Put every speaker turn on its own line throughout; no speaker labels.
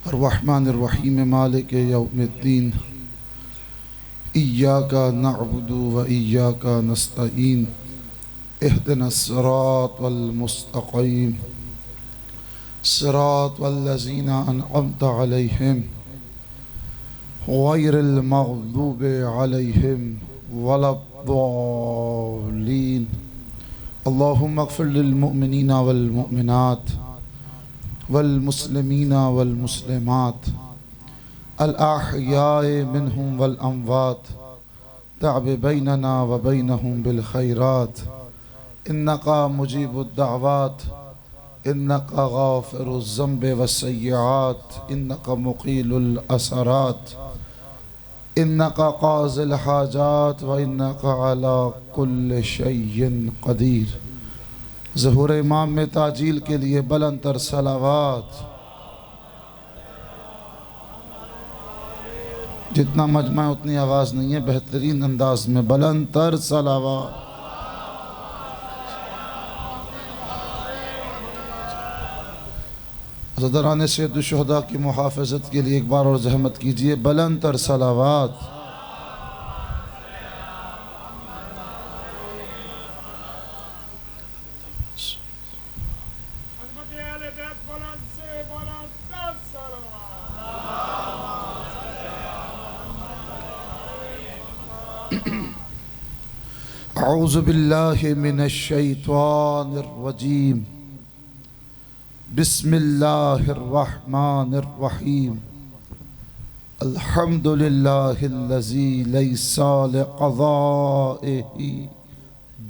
अर्रहमानिर्रहीम मालिक यौमिद्दीन इय्याका नअबुदु व इय्याका नस्तईन इहदिनस सिरातल मुस्तक़ीम सिरातल लज़ीना अनअमता अलैहिम गैरिल मग़दूबि अलैहिम वलद्दाल्लीन। अल्लाहुम्मा अग़फ़िर लिल मुअमिनीना वल मुअमिनात वल मुस्लिमीना वल मुस्लिमात अल अहयाए मिनहुम वल अमवात तअब बैनना व बैनहुम बिल खैरात इन्नका मुजीबुद दाअवात इन्नका गाफ़िरुज़ ज़ंबि वस्सय्यआत इन्नका मुक़ीलुल असरात इन्नका क़ाज़िल हाजात व इन्नका अला कुल्लि शैइन क़दीर। ज़हूर इमाम में ताजील के लिए बुलंद तर सलावात। जितना मजमा उतनी आवाज़ नहीं है, बेहतरीन अंदाज में बुलंद तर सलावात। ज़दरान सैयद शुहदा की मुहाफ़ज़त के लिए एक बार और ज़हमत कीजिए, बुलंद तर सलावात। औज़ु बिल्लाहि मिनश शैतानिर रजीम बिस्मिल्लाहिर रहमानिर रहीम अल्हम्दुलिल्लाहिल्लज़ी लैसा लिक़ज़ाइहि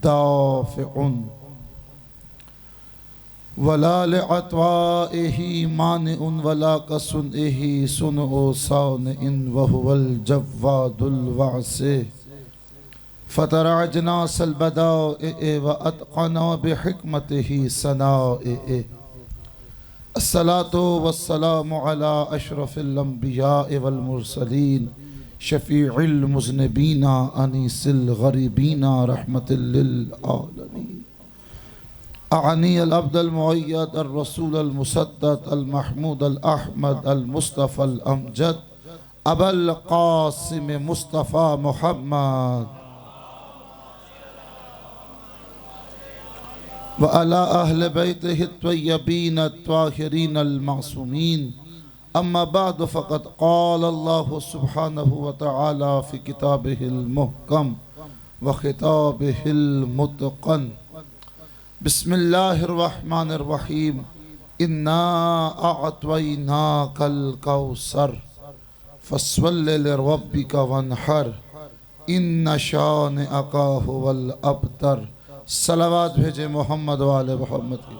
दाफ़िउन वला लिअत्वाइहि मानिउन वला कसुनइहि सुनउ सानिइन व हुवल जव्वादुल वासिअ फ़तरअजना सलबदाए व अतक़ना बिहिकमतिही सनाए। अस्सलातु वस्सलामु अला अशरफिल अंबियाए वल मुरसलीन शफ़ीइल मुज़निबीना अनीसिल गरीबीना रहमतिल लिल आलमीन। अअनी अल अब्दुल मुअय्यद अर रसूल अल मुसद्दद अल महमूद अल अहमद अल मुस्तफ़ा अल अमजद अबुल क़ासिम मुस्तफ़ा मुहम्मद व अला अहले बैतिहि त्वय्यबीन त्वाहिरीन अल मासूमीन। अम्मा बाद फ़क़द क़ाल अल्लाहु सुब्हानहु व तआला फ़ी किताबिहिल मुहकम व खिताबिहिल मुतक़न। बिस्मिल्लाहिर रहमानिर रहीम इन्ना अअतैनाकल कौसर फस्वल्लि लिरब्बिका वन्हर इन्न शानिअका हुवल अबतर। सलावात भेजे मोहम्मद व आले मोहम्मद की।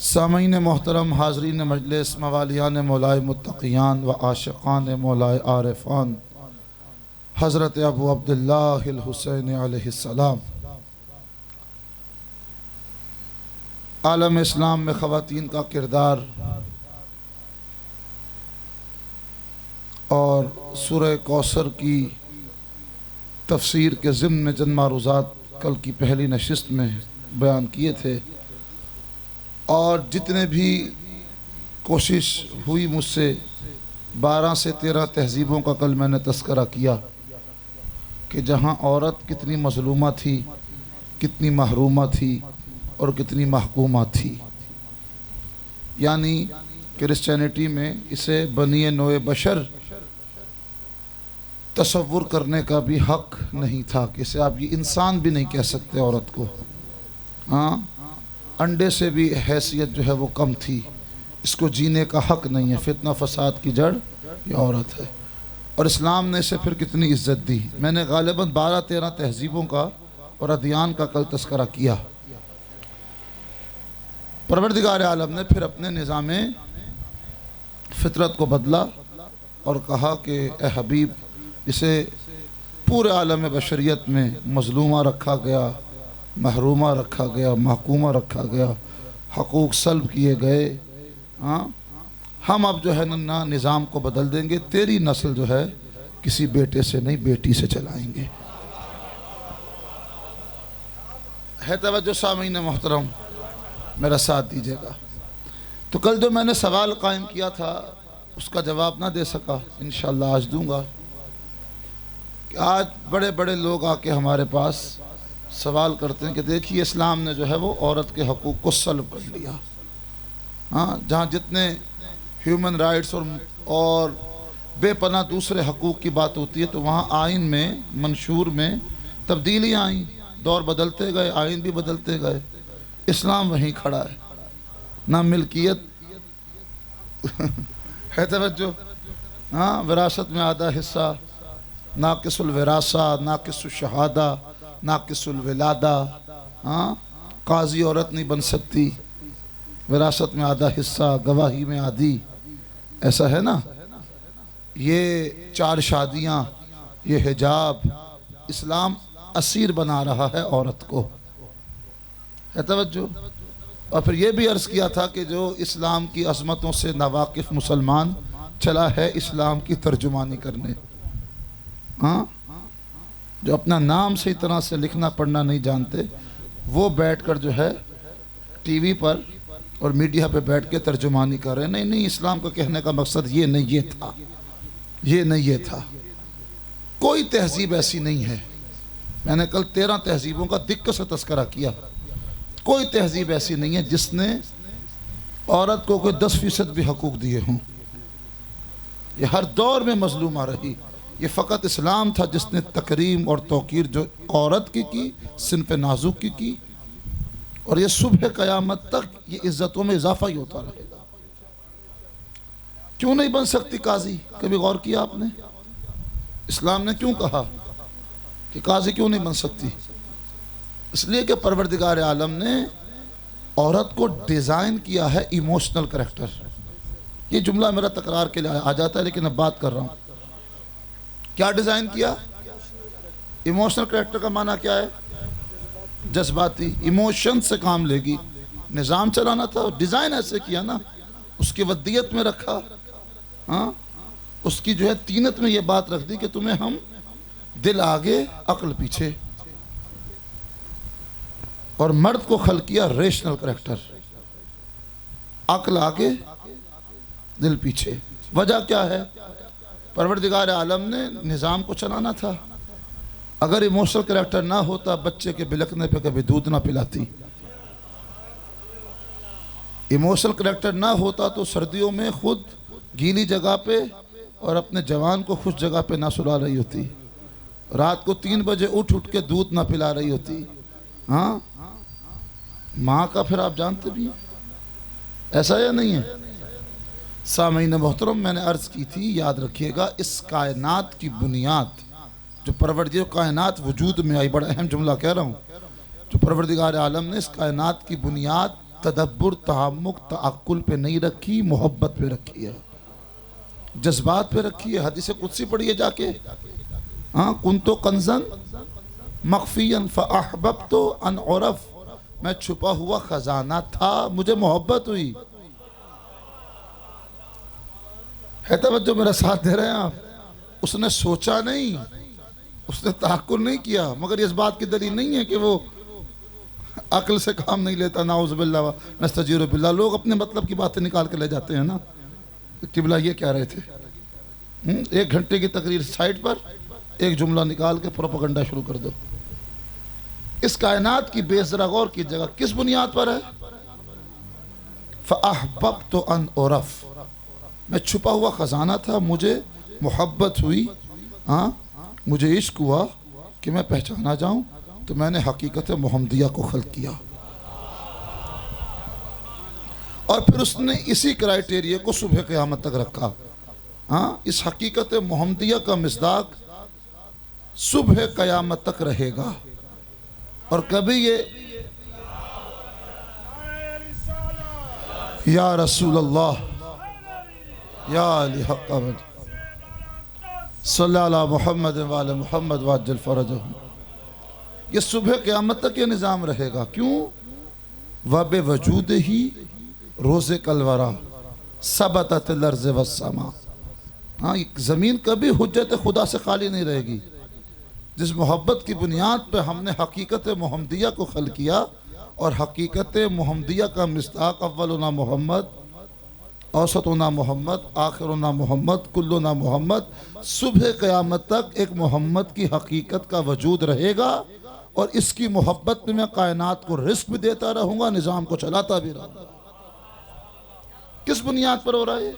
सामीन मोहतरम, हाज़रीन मजलिस, मवालियान मौलाए मुत्तक़ियान व आशिक़ान मौलाए आरिफ़ान, हज़रत अबू अब्दुल्लाहिल हुसैन अलैहिस्सलाम आलम इस्लाम में ख़वातीन का किरदार और सूरह कौसर की तफसीर के ज़िम्न में चंद मारूज़ात कल की पहली नशिस्त में बयान किए थे। और जितने भी कोशिश हुई मुझसे 12 से 13 तहज़ीबों का कल मैंने तस्करा किया कि जहाँ औरत कितनी मज़लूमा थी, कितनी महरूमा थी और कितनी महकूमा थी। यानी क्रिश्चियनिटी में इसे बनी नोए बशर तसव्वुर करने का भी हक नहीं था कि इसे आप ये इंसान भी नहीं कह सकते औरत को। हाँ, अंडे से भी हैसियत जो है वो कम थी, इसको जीने का हक नहीं है। फितना फसाद की जड़ ये औरत है। और इस्लाम ने इसे फिर कितनी इज्जत दी। मैंने गालिबन 12-13 तहजीबों का और अदियान का कल तस्करा किया। परवरदिगार आलम ने फिर अपने निज़ाम फितरत को बदला और कहा कि ए हबीब, इसे पूरे आलम बशरियत में मज़लूमा रखा गया, महरूमा रखा गया, महकूमा रखा गया, हकूक़ सल्ब किए गए। हाँ, हम अब जो है ना निज़ाम को बदल देंगे, तेरी नस्ल जो है किसी बेटे से नहीं बेटी से चलाएंगे। है तवज्जो सामीन मोहतरम। मेरा साथ दीजिएगा। तो कल जो मैंने सवाल कायम किया था उसका जवाब ना दे सका, इंशाअल्लाह आज दूंगा। आज बड़े बड़े लोग आके हमारे पास सवाल करते हैं कि देखिए इस्लाम ने जो है वो औरत के हकूक़ को सल्ब कर लिया। हाँ, जहाँ जितने ह्यूमन राइट्स और बेपनाह दूसरे हकूक़ की बात होती है तो वहाँ आइन में, मंशूर में तब्दीलियाँ आई, दौर बदलते गए, आइन भी बदलते गए। इस्लाम वहीं खड़ा है, ना मिल्कियत है तवज्जो, हाँ, विरासत में आधा हिस्सा, नाकिसुल विरासा, नाकिसुल शहादा, नाकिसुल विलादा। हाँ, काजी औरत नहीं बन सकती, विरासत में आधा हिस्सा, गवाही में आधी, ऐसा है ना। ये 4 शादियाँ, ये हिजाब, इस्लाम असीर बना रहा है औरत को, है तवज्जो। और फिर ये भी अर्ज़ किया था कि जो इस्लाम की अज़मतों से नावाकिफ़ मुसलमान चला है इस्लाम की तर्जुमानी करने, हाँ, जो अपना नाम सही तरह से लिखना पढ़ना नहीं जानते वो बैठकर जो है टीवी पर और मीडिया पे बैठ के तर्जुमानी कर रहे हैं। नहीं नहीं, इस्लाम का कहने का मकसद ये नहीं ये था, ये नहीं ये था। कोई तहजीब ऐसी नहीं है, मैंने कल 13 तहजीबों का दिक्कत से तस्करा किया। कोई तहजीब ऐसी नहीं है जिसने औरत को कोई 10% भी हकूक़ दिए हों। ये हर दौर में मजलूमा रही। ये फ़कत इस्लाम था जिसने तकरीम और तौकीर जो औरत की सिनफ़ नाजुक की, और ये सुबह क़यामत तक ये इज़्ज़तों में इजाफ़ा ही होता रहेगा। क्यों नहीं बन सकती काजी? कभी गौर किया आपने? इस्लाम ने क्यों कहा कि काजी क्यों नहीं बन सकती? इसलिए कि परवरदिगार आलम ने औरत को डिज़ाइन किया है इमोशनल करैक्टर। ये जुमला मेरा तकरार के लिए आ जाता है, लेकिन अब बात कर रहा हूँ। क्या डिज़ाइन किया? इमोशनल करैक्टर का माना क्या है? जज्बाती, इमोशन से काम लेगी। निज़ाम चलाना था, डिज़ाइन ऐसे किया ना, उसकी वद्दियत में रखा। हाँ, उसकी जो है तीनत में ये बात रख दी कि तुम्हें हम दिल आगे अक्ल पीछे, और मर्द को खल किया रेशनल करैक्टर, अक्ल आगे दिल पीछे। वजह क्या है? परवरदिगार आलम ने निज़ाम को चलाना था। अगर इमोशनल करैक्टर ना होता, बच्चे के बिलकने पे कभी दूध ना पिलाती। इमोशनल करैक्टर ना होता तो सर्दियों में खुद गीली जगह पे और अपने जवान को खुश जगह पे ना सुला रही होती, रात को 3 बजे उठ के दूध ना पिला रही होती। हाँ, माँ का फिर आप जानते भी हैं, ऐसा या नहीं है? सामीन मोहतरम, मैंने अर्ज़ की थी, याद रखिएगा, इस कायनात की बुनियाद जो परवरदिगार कायनात वजूद में आई, बड़ा अहम जुमला कह रहा हूँ, जो परवरदिगार आलम ने इस कायनात की बुनियाद तदब्बुर, तहम्मुक, तअक्कुल पे नहीं रखी, मोहब्बत पे रखी है, जज्बात पे रखी है। हदीस कुदसी पढ़िए जाके। हाँ, कुन्तो कंज़न मख्फियन फ़अहबब्तु अन उरफ़, मैं छुपा हुआ खजाना था, मुझे मोहब्बत हुई। है तवज्जो, मेरा साथ दे रहे हैं आप? उसने सोचा नहीं, उसने ताक़ुल नहीं किया, मगर इस बात की दलील नहीं है कि वो अक्ल से काम नहीं लेता। नाउज़ुबिल्लाह व नस्तजीरु बिल्लाह। लोग अपने मतलब की बातें निकाल के ले जाते हैं ना। किबला ये क्या रहे थे? 1 घंटे की तकरीर साइड पर एक जुमला निकाल के प्रोपेगेंडा शुरू कर दो। इस कायनात की बेस जरा गौर की जगह किस बुनियाद पर है? फ़अहबब्तु अन उरफ़, मैं छुपा हुआ खजाना था, मुझे मोहब्बत हुई। हाँ, मुझे इश्क हुआ कि मैं पहचाना जाऊं, तो मैंने हकीकत मोहम्मदिया को खल्क़ किया। और फिर उसने इसी क्राइटेरिया को सुबह क़यामत तक रखा। हाँ, इस हकीकत मोहम्मदिया का मिज़दाक सुबह क़यामत तक रहेगा। और कभी ये या रसूल अल्लाह या अली हक़ सल्लल्लाहु मुहम्मद व आले मुहम्मद वअज्जल फरजहु, ये सुबह क़यामत तक ये निज़ाम रहेगा। क्यों? वबे वजूद ही रोज़े कलवरा सबतत लर्ज़ वस्समा। हाँ, ज़मीन कभी हुज्जत खुदा से खाली नहीं रहेगी। जिस मोहब्बत की बुनियाद पर हमने हकीकत मोहम्मदिया को खल किया, और हकीकत मोहम्मदिया का मिस्ताक अव्वलुना मोहम्मद, औसतुना मोहम्मद, आखिरुना मोहम्मद, कुल्लुना मोहम्मद। सुबह क़यामत तक एक मोहम्मद की हकीकत का वजूद रहेगा और इसकी मोहब्बत में मैं कायनात को रिस्क भी देता रहूँगा, निज़ाम को चलाता भी रहूँगा। किस बुनियाद पर हो रहा है?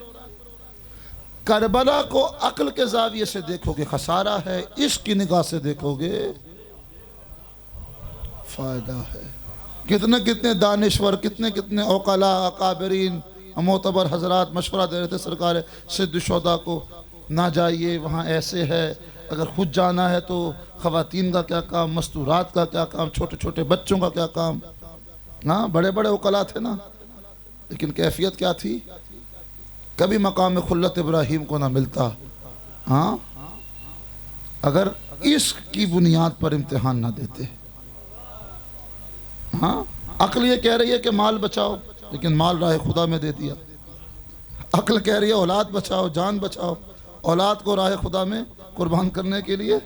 करबला को अक्ल के जाविये से देखोगे खसारा है, इश्क की निगाह से देखोगे फ़ायदा है। कितने कितने दानिश्वर, कितने कितने औकला, अकाबरीन, मोतबर हजरात मशवरा दे रहे थे सरकार सिद्दुशोदा को, ना जाइए वहाँ ऐसे है, अगर खुद जाना है तो ख़वातीन का क्या काम, मस्तूरात का क्या काम, छोटे छोटे बच्चों का क्या काम। हाँ, बड़े बड़े औकला थे ना, लेकिन कैफियत क्या थी? कभी मकाम खुल्लत इब्राहीम को ना मिलता। हाँ, अगर इश्क की बुनियाद पर इम्तिहान ना देते। हाँ, अक्ल ये कह रही है कि माल बचाओ, लेकिन माल राह खुदा में दे दिया। अक्ल कह रही है औलाद बचाओ, जान बचाओ, औलाद को राह खुदा में कुर्बान करने के लिए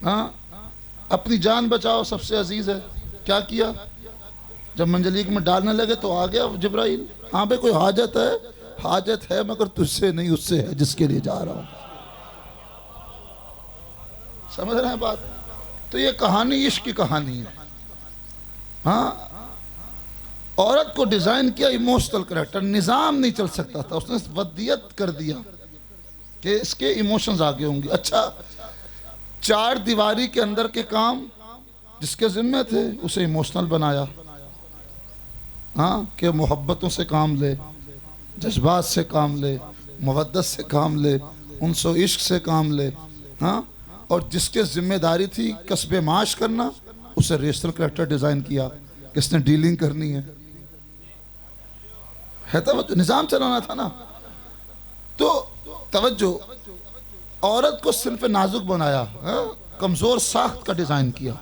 हाँ अपनी जान बचाओ, सबसे अजीज है। क्या किया? जब मंजलीक में डालने लगे तो आ गया जिब्राइल, हाँ भाई कोई हाजत है? हाजत है मगर तुझसे नहीं, उससे है जिसके लिए जा रहा हूं। समझ रहे हैं बात? तो ये कहानी इश्क की कहानी है। हाँ, औरत को डिजाइन किया इमोशनल करेक्टर, निजाम नहीं चल सकता था, उसने वदियत कर दिया कि इसके इमोशंस आगे होंगे। अच्छा, चार दीवारी के अंदर के काम जिसके जिम्मे थे उसे इमोशनल बनाया। हाँ, कि मोहब्बतों से काम ले, जज्बात से काम ले, मवद्दत से काम ले, उनसे इश्क से काम ले। हाँ, और जिसके जिम्मेदारी थी कस्बे माश करना, उसे रेशनल करेक्टर डिजाइन किया, किसने डीलिंग करनी है तवज्जो, निजाम चलाना था ना। तो तवज्जो, औरत को सिर्फ नाजुक बनाया, कमजोर साख्त का डिजाइन किया।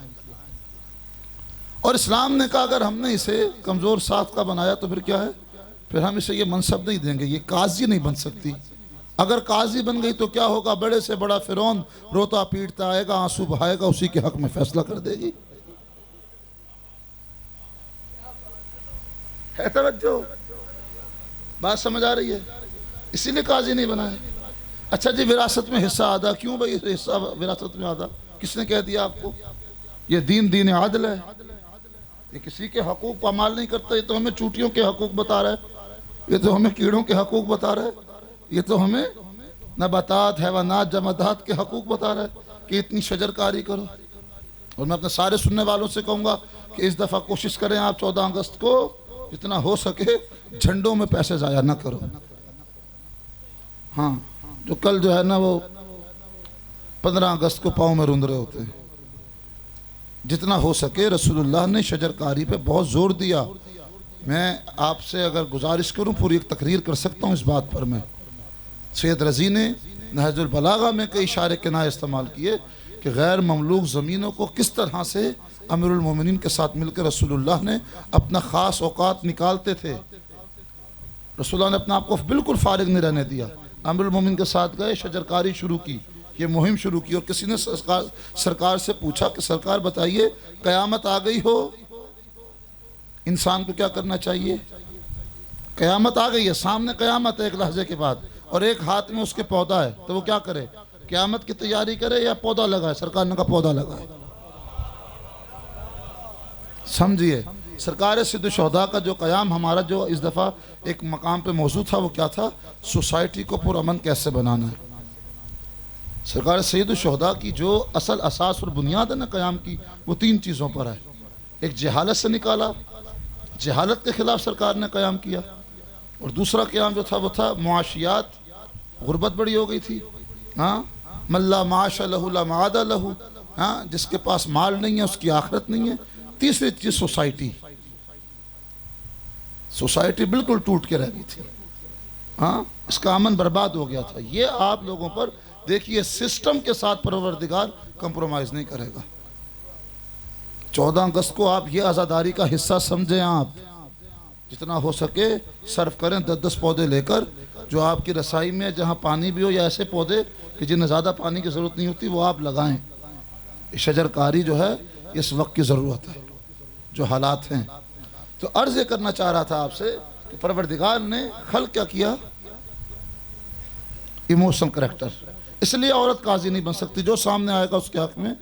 और इस्लाम ने कहा अगर हमने इसे कमजोर साख्त का बनाया तो फिर क्या है? फिर हम इसे ये मनसब नहीं देंगे, ये काजी नहीं बन सकती। अगर काजी बन गई तो क्या होगा? बड़े से बड़ा फिरौन रोता पीटता आएगा, आंसू बहाएगा, उसी के हक में फैसला कर देगी। है तवज्जो? बात समझ आ रही है? इसीलिए काजी नहीं बनाया। अच्छा जी, विरासत में हिस्सा आधा, क्यों भाई हिस्सा विरासत में आधा किसने कह दिया आपको? ये दीन आदल है, ये किसी के हकूक पामाल नहीं करता। ये तो हमें चूटियों के हकूक बता रहा है, ये तो हमें कीड़ों के हकूक बता रहा है, ये तो हमें नबातात, हैवानात, जमादात के हकूक बता रहा है कि इतनी शजरकारी करो। और मैं अपने सारे सुनने वालों से कहूँगा कि इस दफ़ा कोशिश करें आप 14 अगस्त को जितना हो सके झंडों में पैसे ज़ाया ना करो। हाँ, जो कल जो है ना वो 15 अगस्त को पाँव में रुंध रहे होते हैं। जितना हो सके रसूलुल्लाह ने शजरकारी पे बहुत जोर दिया। मैं आपसे अगर गुजारिश करूं, पूरी एक तकरीर कर सकता हूं इस बात पर। मैं सैयद रज़ी ने नहजुल बलागा में कई इशारे किनाए इस्तेमाल किए कि गैर ममलूक ज़मीनों को किस तरह से अमीरुल मोमिनीन के साथ मिलकर रसूलुल्लाह ने अपना ख़ास औकात निकालते थे। रसूलुल्लाह ने अपना आप को बिल्कुल फारिग नहीं रहने दिया। अमीरुल मोमिनीन के साथ गए, शजरकारी शुरू की, ये मुहिम शुरू की। और किसी ने सरकार से पूछा कि सरकार बताइए, क़यामत आ गई हो, इंसान को क्या करना चाहिए? क़यामत आ गई है, सामने क़यामत है एक लहजे के बाद, और एक हाथ में उसके पौधा है, तो वो क्या करे? क़यामत की तैयारी करे या पौधा लगाए? सरकार ने कहा पौधा लगाए। समझिए, सरकार सिद्दुशोदा का जो क़याम हमारा जो इस दफ़ा एक मकाम पे मौजूद था, वो क्या था? सोसाइटी को पुरअमन कैसे बनाना है। सरकार सैयदुशोहदा की जो असल असास और बुनियाद है ना क़याम की, वो 3 चीज़ों पर है। एक जहालत से निकाला, जहालत के ख़िलाफ़ सरकार ने क़याम किया। और दूसरा क़याम जो था वो था मुआशियात, गुर्बत बड़ी हो गई थी। हाँ, मल्ला माशा लहू ला मादा लहू, हाँ, जिसके पास माल नहीं है उसकी आखिरत नहीं है। तीसरी चीज़ सोसाइटी, सोसाइटी बिल्कुल टूट के रह गई थी। हाँ, इसका अमन बर्बाद हो गया था। ये आप लोगों पर देखिए, सिस्टम के साथ परवरदिगार कंप्रोमाइज़ नहीं करेगा। 14 अगस्त को आप ये आज़ादारी का हिस्सा समझें। आप जितना हो सके सर्व करें, 10-10 पौधे लेकर, जो आपकी रसाई में जहाँ पानी भी हो, या ऐसे पौधे कि जिन्हें ज़्यादा पानी की ज़रूरत नहीं होती, वो आप लगाएं। शजरकारी जो है इस वक्त की ज़रूरत है। जो हालात हैं। तो अर्ज़ ये करना चाह रहा था आपसे कि परवरदिगार ने खल क्या किया, इमोशनल करैक्टर। इसलिए औरत काजी नहीं बन सकती, जो सामने आएगा उसके हक में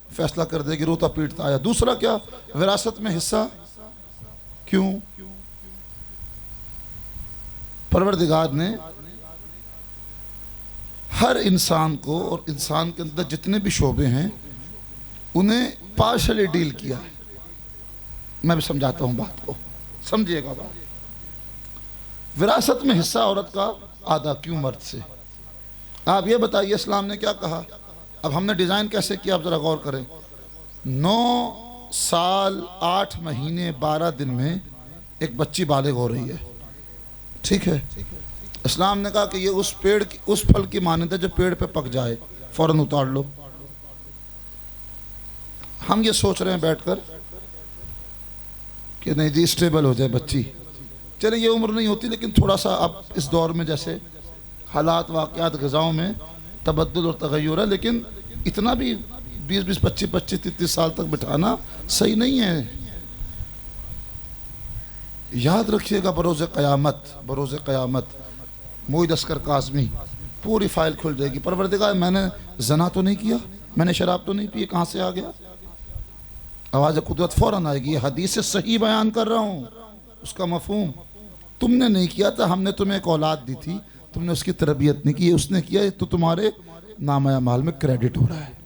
फैसला कर देगी, रोता पीटता आया। दूसरा क्या, विरासत में हिस्सा क्यों? परवरदिगार ने हर इंसान को और इंसान के अंदर जितने भी शोबे हैं उन्हें पार्शली डील किया है। मैं भी समझाता हूं बात को, समझिएगा बात। विरासत में हिस्सा औरत का आधा क्यों मर्द से? आप ये बताइए इस्लाम ने क्या कहा। अब हमने डिज़ाइन कैसे किया, आप ज़रा गौर करें। 9 साल 8 महीने 12 दिन में एक बच्ची बालिग हो रही है, ठीक है। इस्लाम ने कहा कि ये उस पेड़ की, उस फल की मानद है जो पेड़ पे पक जाए, फौरन उतार लो। हम ये सोच रहे हैं बैठकर कि नहीं जी स्टेबल हो जाए बच्ची, चले ये उम्र नहीं होती, लेकिन थोड़ा सा अब इस दौर में जैसे हालात वाक़यात ग़िज़ाओं में तबद्दुल और तग़य्युर है, लेकिन इतना भी 20-20, 25-25, 30 साल तक बिठाना सही नहीं है। याद रखिएगा बरोज़ क़यामत मोईद अस्कर काज़मी पूरी फ़ाइल खुल जाएगी। परवरदिगार मैंने ज़ना तो नहीं किया, मैंने शराब तो नहीं पी, कहाँ से आ गया? आवाज़ कुदरत फ़ौरन आएगी। ये हदीस से सही बयान कर रहा हूँ, उसका मफ़हूम तुमने नहीं किया था, हमने तुम्हें एक औलाद दी थी, तुमने उसकी तरबियत नहीं की, उसने किया, तो तुम्हारे नामा माल में क्रेडिट हो रहा है।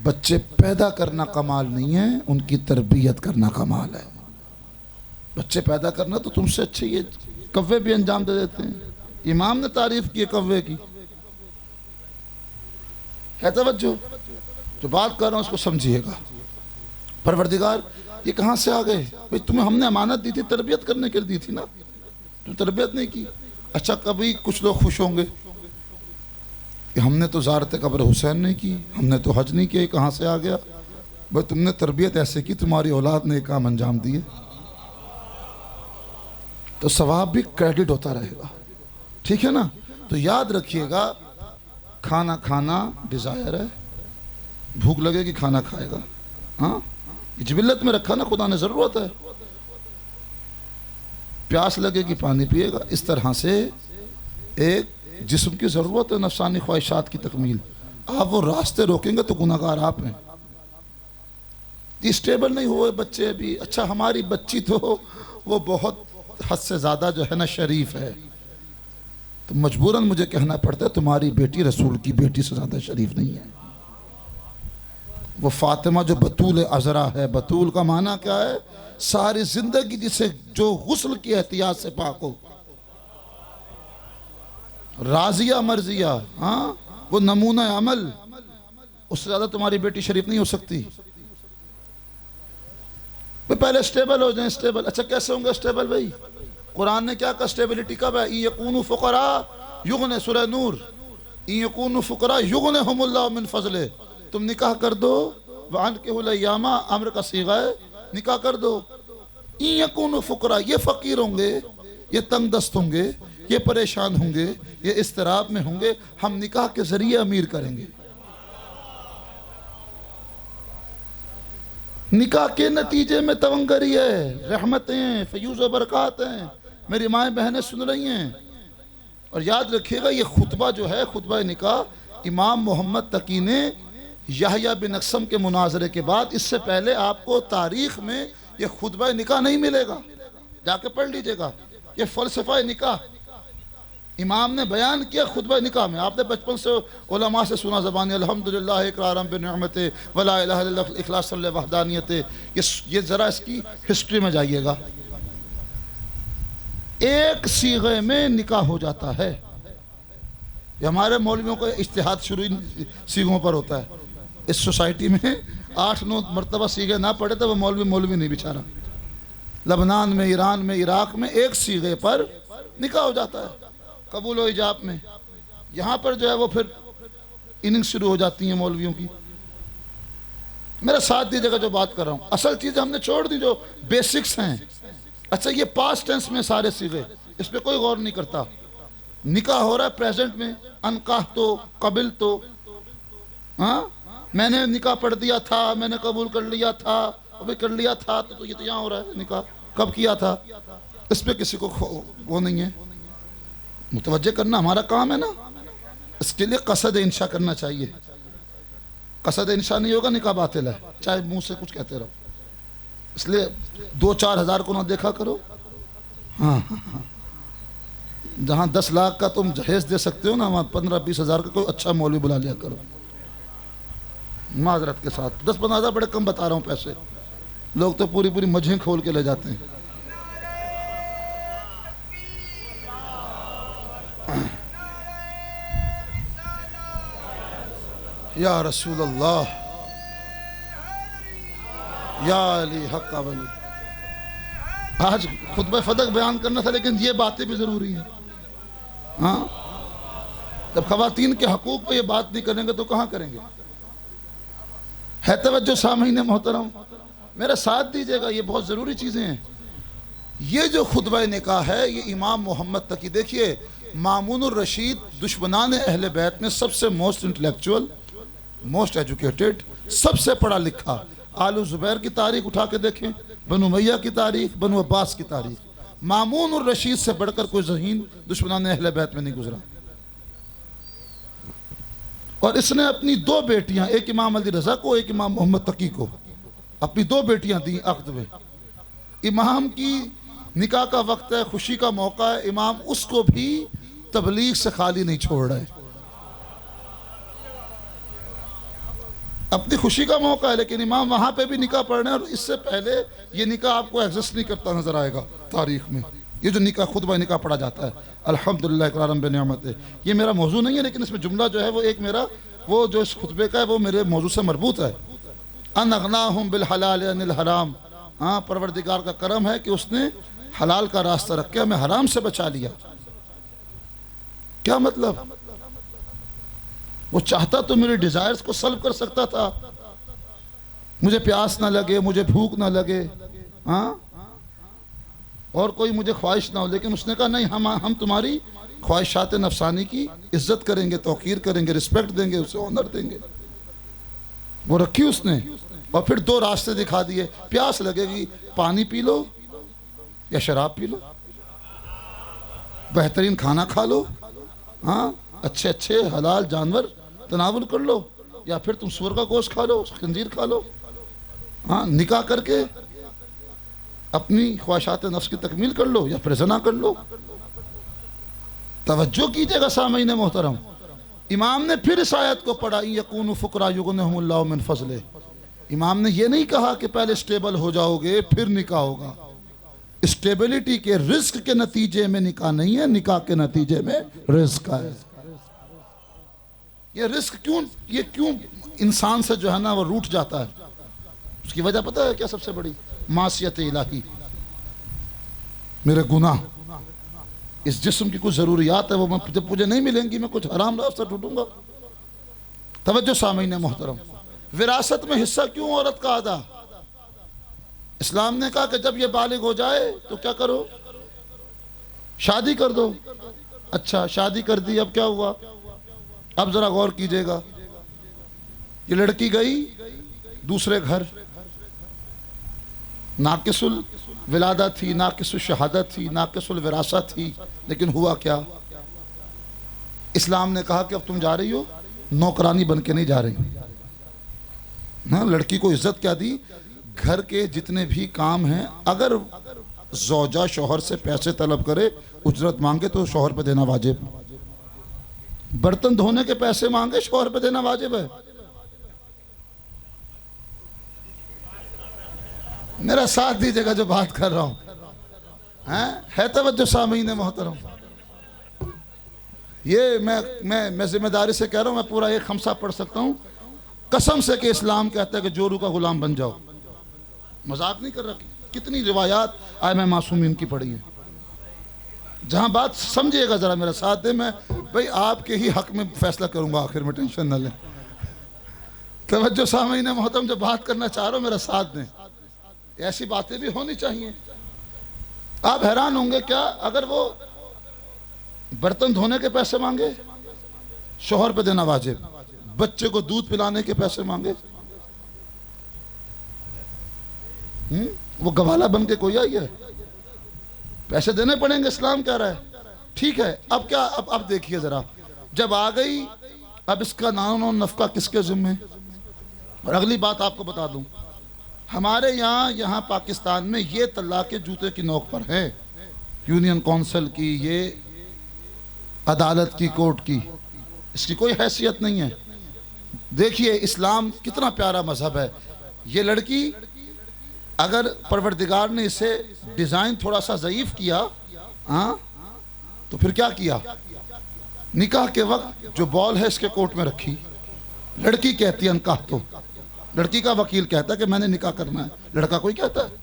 बच्चे पैदा करना कमाल नहीं है, उनकी तरबियत करना कमाल है। बच्चे पैदा करना तो तुमसे अच्छे ये कव्वे भी अंजाम दे देते हैं। इमाम ने तारीफ की कव्वे की, है तवज्जो? जो बात कर रहा हूं उसको समझिएगा। परवरदिगार ये कहां से आ गए? भाई तुम्हें हमने अमानत दी थी, तरबियत करने के लिए दी थी ना, तुम तरबियत नहीं की। अच्छा, कभी कुछ लोग खुश होंगे कि हमने तो ज़ारत कब्र हुसैन नहीं की, हमने तो हज नहीं किया, कहां से आ गया? भाई तुमने तरबियत ऐसे की, तुम्हारी औलाद ने काम अंजाम दिए, तो सवाब भी क्रेडिट होता रहेगा, ठीक है ना? तो याद रखिएगा, खाना खाना डिज़ायर है, भूख लगेगी खाना खाएगा। हाँ, जिबिल्लत में रखा ना खुदा ने, ज़रूरत है, प्यास लगेगी पानी पिएगा। इस तरह से एक जिस्म की ज़रूरत है नफसानी ख्वाहिशात की तकमील। आप वो रास्ते रोकेंगे तो गुनाहगार आप हैं। स्टेबल नहीं हुए बच्चे अभी। अच्छा, हमारी बच्ची तो वो बहुत हद से ज़्यादा जो है ना शरीफ है, तो मजबूरन मुझे कहना पड़ता है तुम्हारी बेटी रसूल की बेटी से ज़्यादा शरीफ नहीं है। वो फातिमा जो बतूल अज़रा है, बतूल का माना क्या है? सारी जिंदगी जिसे जो गुस्ल की एहतियात से पाक हो, राजिया मर्जिया, हाँ, वो नमूना अमल, उससे ज़्यादा तुम्हारी बेटी शरीफ नहीं हो सकती। भाई पहले स्टेबल हो जाए, स्टेबल। अच्छा, कैसे होंगे स्टेबल? भाई कुरान ने क्या कहा स्टेबिलिटी कब है? यकूनु फुकरा युगने, सूरह नूर, यकूनु फुकरा युगने हुमुल्लाह मिन फजले। तुम निकाह कर दो, वान के हुलैयामा अम्र का सीगा है, निकाह कर दो। यकूनु फुकरा, ये फ़कीर होंगे, ये तंग दस्त होंगे, ये परेशान होंगे, ये इस्तराब में होंगे, हम निकाह के ज़रिए अमीर करेंगे। निकाह के नतीजे में तवंगरी है, रहमतें, फयूज़ व बरक़ात हैं। मेरी माएँ बहनें सुन रही हैं। और याद रखिएगा, ये खुतबा जो है, खुतबा निकाह, इमाम मोहम्मद तकी ने याहया बिन अक़सम के मुनाजरे के बाद, इससे पहले आपको तारीख़ में ये खुतबा निकाह नहीं मिलेगा, जाके पढ़ लीजिएगा। ये फ़लसफ़ा निकाह इमाम ने बयान किया खुतबा निकाह में। आपने बचपन से उलमा से सुना ज़बानी अल्हम्दुलिल्लाह इक़रारम बिनिअमते वला इलाहा इल्लल्लाह इख़लासन लिवहदानियत। ये ज़रा इसकी हिस्ट्री में जाइएगा। एक सीगे में निकाह हो जाता है। ये हमारे मौलवियों का इज्तिहाद शुरू सीगों पर होता है। इस सोसाइटी में 8-9 मरतबा सीगे ना पड़े तो वो मौलवी नहीं बेचारा। लबनान में, ईरान में, इराक में एक सीगे पर निकाह हो जाता है कबूल व इजाब में। यहाँ पर जो है वो फिर इनिंग शुरू हो जाती हैं मौलवियों की। मेरा साथ दीजिएगा जो बात कर रहा हूँ। असल चीज़ हमने छोड़ दी, जो बेसिक्स हैं। अच्छा, ये पास्ट टेंस में सारे सीगे, इस पर कोई गौर नहीं करता। निकाह हो रहा है प्रेजेंट में, अनकाह तो, कबिल तो, हाँ, मैंने निकाह पढ़ दिया था, मैंने कबूल कर लिया था, अभी कर लिया था तो ये तो यहाँ हो रहा है निकाह, कब किया था? इस पे किसी को वो नहीं है, मुतवज्जे करना हमारा काम है ना। इसके लिए कसद इंशा करना चाहिए। कसद इंशा नहीं होगा निकाह बातिल है, चाहे मुंह से कुछ कहते रहो। इसलिए 2-4 हज़ार को ना देखा करो। हाँ हाँ हाँ, जहाँ 10 लाख का तुम जहेज दे सकते हो ना, वहाँ 15-20 हज़ार का कोई अच्छा मौलवी बुला लिया करो माजरत के साथ। 10-15 हज़ार बड़े कम बता रहा हूँ पैसे, लोग तो पूरी पूरी मजें खोल के ले जाते हैं। या रसूल अल्लाह, या अली हक़ वली। आज खुतबा फदक बयान करना था, लेकिन ये बातें भी ज़रूरी हैं। हाँ, जब ख़वातीन के हकूक़ पे ये बात नहीं करेंगे तो कहाँ करेंगे? है तवज्जो सामीन मोहतरम, मेरा साथ दीजिएगा, ये बहुत ज़रूरी चीज़ें हैं। ये जो खुतबा निकाह है ये इमाम मोहम्मद तकी, देखिए मामूनुर रशीद दुश्मनान अहले बैत में सबसे मोस्ट इंटेलेक्चुअल, मोस्ट एजुकेटेड, सबसे पढ़ा लिखा। आलू ज़ुबैर की तारीख उठा के देखें, बनु उमैया की तारीख, बनु अब्बास की तारीख, मामूनुर रशीद से बढ़कर कोई ज़हीन दुश्मनान अहले बैत में नहीं गुजरा। और इसने अपनी 2 बेटियां, एक इमाम अली रज़ा को, एक इमाम मोहम्मद तकी को, अपनी 2 बेटियां दी अक़्द में। इमाम की निकाह का वक्त है, खुशी का मौका है, इमाम उसको भी तबलीग से खाली नहीं छोड़ रहे। अपनी खुशी का मौका है, लेकिन इमाम वहाँ पे भी निकाह पढ़ रहे हैं। और इससे पहले ये निकाह आपको एग्जिस्ट नहीं करता नजर आएगा तारीख में। ये जो निकाह खुतबा निकाह पढ़ा जाता है, अल्हम्दुलिल्लाह इकरारम बिनियामत है, ये मेरा मौजू नहीं है, लेकिन इसमें जुमला जो है वो एक मेरा, वो जो इस खुतबे का है वो मेरे मौजू से मरबूत है। अन अगनाहुम बिल हलाल अनिल हराम। हाँ, परवरदिगार का करम है कि उसने हलाल का रास्ता रख के हमें हराम से बचा लिया। क्या मतलब? वो चाहता तो मेरे डिजायर्स को सल्व कर सकता था, मुझे प्यास ना लगे, मुझे भूख ना लगे, हाँ, और कोई मुझे ख्वाहिश ना हो, लेकिन उसने कहा नहीं, हम तुम्हारी ख्वाहिशात नफसानी की इज्जत करेंगे, तौकीर करेंगे, रिस्पेक्ट देंगे, उसे ऑनर देंगे। वो रखी उसने। और फिर 2 रास्ते दिखा दिए, प्यास लगेगी पानी पी लो या शराब पी लो, बेहतरीन खाना खा लो, हाँ, अच्छे अच्छे हलाल जानवर तनावुल कर लो, या फिर तुम सूअर का गोश्त खा लो, खंजीर खा लो, हाँ, निकाह करके अपनी ख्वाहिशात नफ्स की तकमील कर लो, या फिर ज़ना कर लो। तवज्जो कीजिएगा सामीन मोहतरम, इमाम ने फिर इस आयत को पढ़ा, यकूनु फुकरा युगनिहुमुल्लाहु मिन फज़ले। इमाम ने यह नहीं कहा कि पहले स्टेबल हो जाओगे फिर निकाह होगा। स्टेबिलिटी के रिस्क के नतीजे में निकाह नहीं है, निकाह के नतीजे में रिस्क है। ये रिस्क क्यों इंसान से जो है ना वो रूठ जाता है? उसकी वजह पता है क्या? सबसे बड़ी मासियत इलाही, मेरे गुनाह। इस जिस्म की कुछ ज़रूरियात है, वो जब मुझे नहीं मिलेंगी मैं कुछ हराम रास्ता ढूंढूंगा। तवज्जो सामीन मोहतरम, विरासत में हिस्सा क्यों औरत का अदा? इस्लाम ने कहा कि जब ये बालिग हो जाए तो क्या करो? शादी कर दो। अच्छा, शादी कर दी, अब क्या हुआ? अब जरा गौर कीजिएगा, ये लड़की गई दूसरे घर, नाकिसुल विलादा थी, नाकिसुल शहादत थी, नाकिसुल विरासा थी, लेकिन हुआ क्या? इस्लाम ने कहा कि अब तुम जा रही हो, नौकरानी बन के नहीं जा रही। ना, लड़की को इज्जत क्या दी? घर के जितने भी काम हैं, अगर ज़ौजा शौहर से पैसे तलब करे, उजरत मांगे तो शौहर पे देना वाजिब। बर्तन धोने के पैसे मांगे, शौहर पे देना वाजिब है। मेरा साथ दीजिएगा जो बात कर रहा हूं, है तवज्जो सामीन मोहतरम। ये मैं जिम्मेदारी से कह रहा हूं, मैं पूरा एक खमसा पढ़ सकता हूं कसम से कि इस्लाम कहता है कि जोरू का गुलाम बन जाओ। मजाक नहीं कर रहा। कितनी रिवायात आए मैं मासूमीन की पढ़ी है। जहां बात समझिएगा जरा, मेरा साथ दे, मैं भाई आपके ही हक में फैसला करूंगा, आखिर में टेंशन न लें। तवज्जो सामीन मोहतरम, जब बात करना चाह रहा हूं मेरा साथ दें, ऐसी बातें भी होनी चाहिए। आप हैरान होंगे क्या, अगर वो बर्तन धोने के पैसे मांगे, शौहर पे देना वाजिब। बच्चे को दूध पिलाने के पैसे मांगे, वो गवाला बन के कोई आई है? पैसे देने पड़ेंगे, इस्लाम कह रहा है। ठीक है, अब क्या, अब देखिए जरा, जब आ गई, अब इसका नानो नफका किसके जिम्मे? और अगली बात आपको बता दूं, हमारे यहाँ पाकिस्तान में ये तलाक के जूते की नोक पर है, यूनियन काउंसिल की, ये अदालत की, कोर्ट की, इसकी कोई हैसियत नहीं है। देखिए इस्लाम कितना प्यारा मजहब है। ये लड़की, अगर परवरदिगार ने इसे डिज़ाइन थोड़ा सा ज़ईफ़ किया, हाँ, तो फिर क्या किया? निकाह के वक्त जो बॉल है इसके कोर्ट में रखी। लड़की कहती है अनकाह, तो लड़की का वकील कहता है कि मैंने निकाह करना है, लड़का कोई कहता है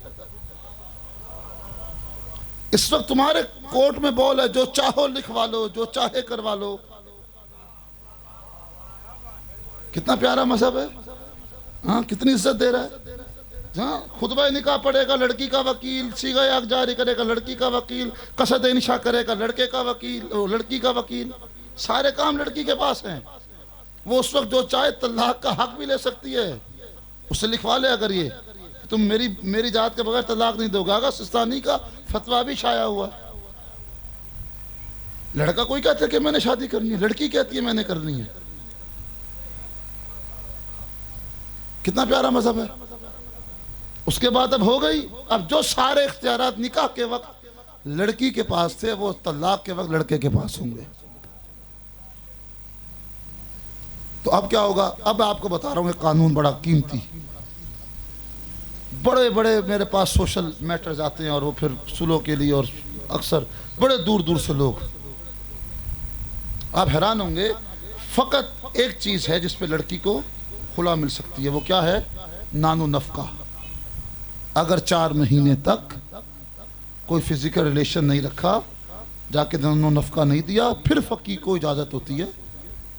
इस वक्त तुम्हारे कोर्ट में बॉल है, जो चाहो लिखवा लो, जो चाहे करवा लो। कितना प्यारा मजहब है, हाँ, कितनी इज्जत दे रहा है। हाँ, खुतबा निकाह पढ़ेगा लड़की का वकील, सीगा याग जारी करेगा लड़की का वकील, कसद इंशा करेगा लड़के का वकील, लड़की का वकील, सारे काम लड़की के पास हैं। वो उस वक्त जो चाहे तलाक का हक भी ले सकती है, उससे लिखवा ले। अगर ये तुम मेरी जात के बगैर तलाक नहीं दोगे, अगर सिस्तानी का फतवा भी छाया हुआ। लड़का कोई कहता है कि मैंने शादी करनी है, लड़की कहती है मैंने करनी है। कितना प्यारा मजहब है। उसके बाद अब हो गई, अब जो सारे इख्तियारात निकाह के वक्त लड़की के पास थे, वो तलाक के वक्त लड़के के पास होंगे। तो अब क्या होगा? अब आपको बता रहा हूं, कानून बड़ा कीमती, बड़े बड़े मेरे पास सोशल मैटर्स आते हैं, और वो फिर सुलह के लिए, और अक्सर बड़े दूर दूर से लोग। आप हैरान होंगे, फ़कत एक चीज़ है जिस पे लड़की को खुला मिल सकती है, वो क्या है? नानो नफका। अगर 4 महीने तक कोई फिजिकल रिलेशन नहीं रखा, जाके नानो नफका नहीं दिया, फिर फ़की को इजाज़त होती है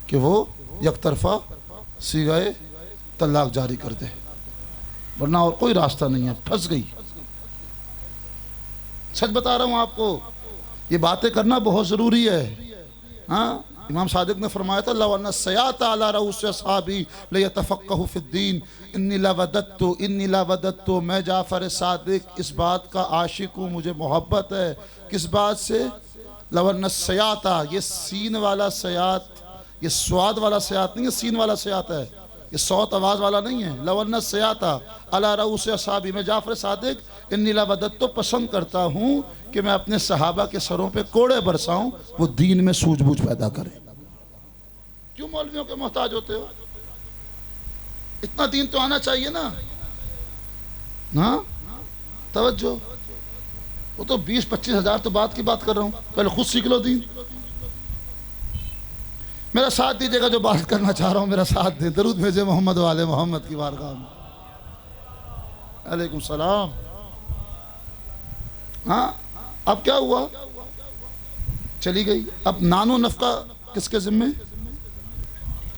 कि वो यकतरफा सीगाए तलाक जारी कर दे, वरना और कोई रास्ता नहीं है। फंस गई। सच बता रहा हूं आपको, ये बातें करना बहुत ज़रूरी है। हाँ, इमाम सादिक ने फरमाया था, लवन्ना सयात अला रऊस असहाबी लियतफक्कहु फिद्दीन इन्नी लवदत्तु, मैं जाफर सादिक इस बात का आशिक हूँ, मुझे मोहब्बत है। किस बात से? लवन्ना सयाता, ये सीन वाला सयात, ये स्वाद वाला सयात नहीं है, सीन वाला सयात है, ये सौत आवाज़ वाला नहीं है। लवन्ना सयाता अला रऊस असहाबी, मैं जाफर सादिक इन्नी लवदत्तु, पसंद करता हूँ कि मैं अपने सहाबा के सरों पे कोड़े बरसाऊं, वो दीन में सूझबूझ पैदा करें। क्यों मौलवियों के मोहताज होते हो? इतना दीन तो आना चाहिए ना। तवज्जो, वो तो 20-25 हज़ार तो बात की बात कर रहा हूं, पहले खुद सीख लो दीन। मेरा साथ दीजिएगा, जो बात करना चाह रहा हूं मेरा साथ दे। दरूद भेजे मोहम्मद वाले मोहम्मद की बारगाह में। अलैकुम सलाम। हाँ, अब क्या हुआ? चली गई। अब नानो नफका किसके जिम्मे?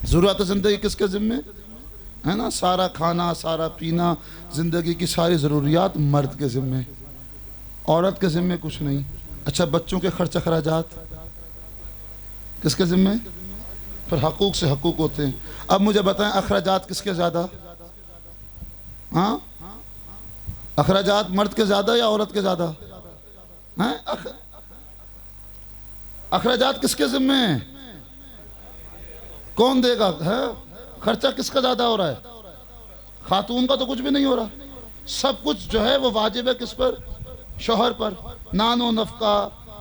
ज़रूरत ज़िंदगी किसके ज़िम्मे है ना? सारा खाना, सारा पीना, ज़िंदगी की सारी ज़रूरियात मर्द के ज़िम्मे, औरत के ज़िम्मे कुछ नहीं। अच्छा, बच्चों के खर्च अखराजात किसके ज़िम्मे? फिर हकूक़ से हकूक़ होते हैं। अब मुझे बताएं, अखराजात किसके ज़्यादा? हाँ, अखराजात मर्द के ज़्यादा या औरत के ज़्यादा हैं? अखराजात किसके ज़िम्मे हैं? कौन देगा? है खर्चा किसका ज़्यादा हो रहा है? खातून का तो कुछ भी नहीं हो रहा। सब कुछ जो है वो वाजिब है किस पर? शौहर पर। नानो नफका,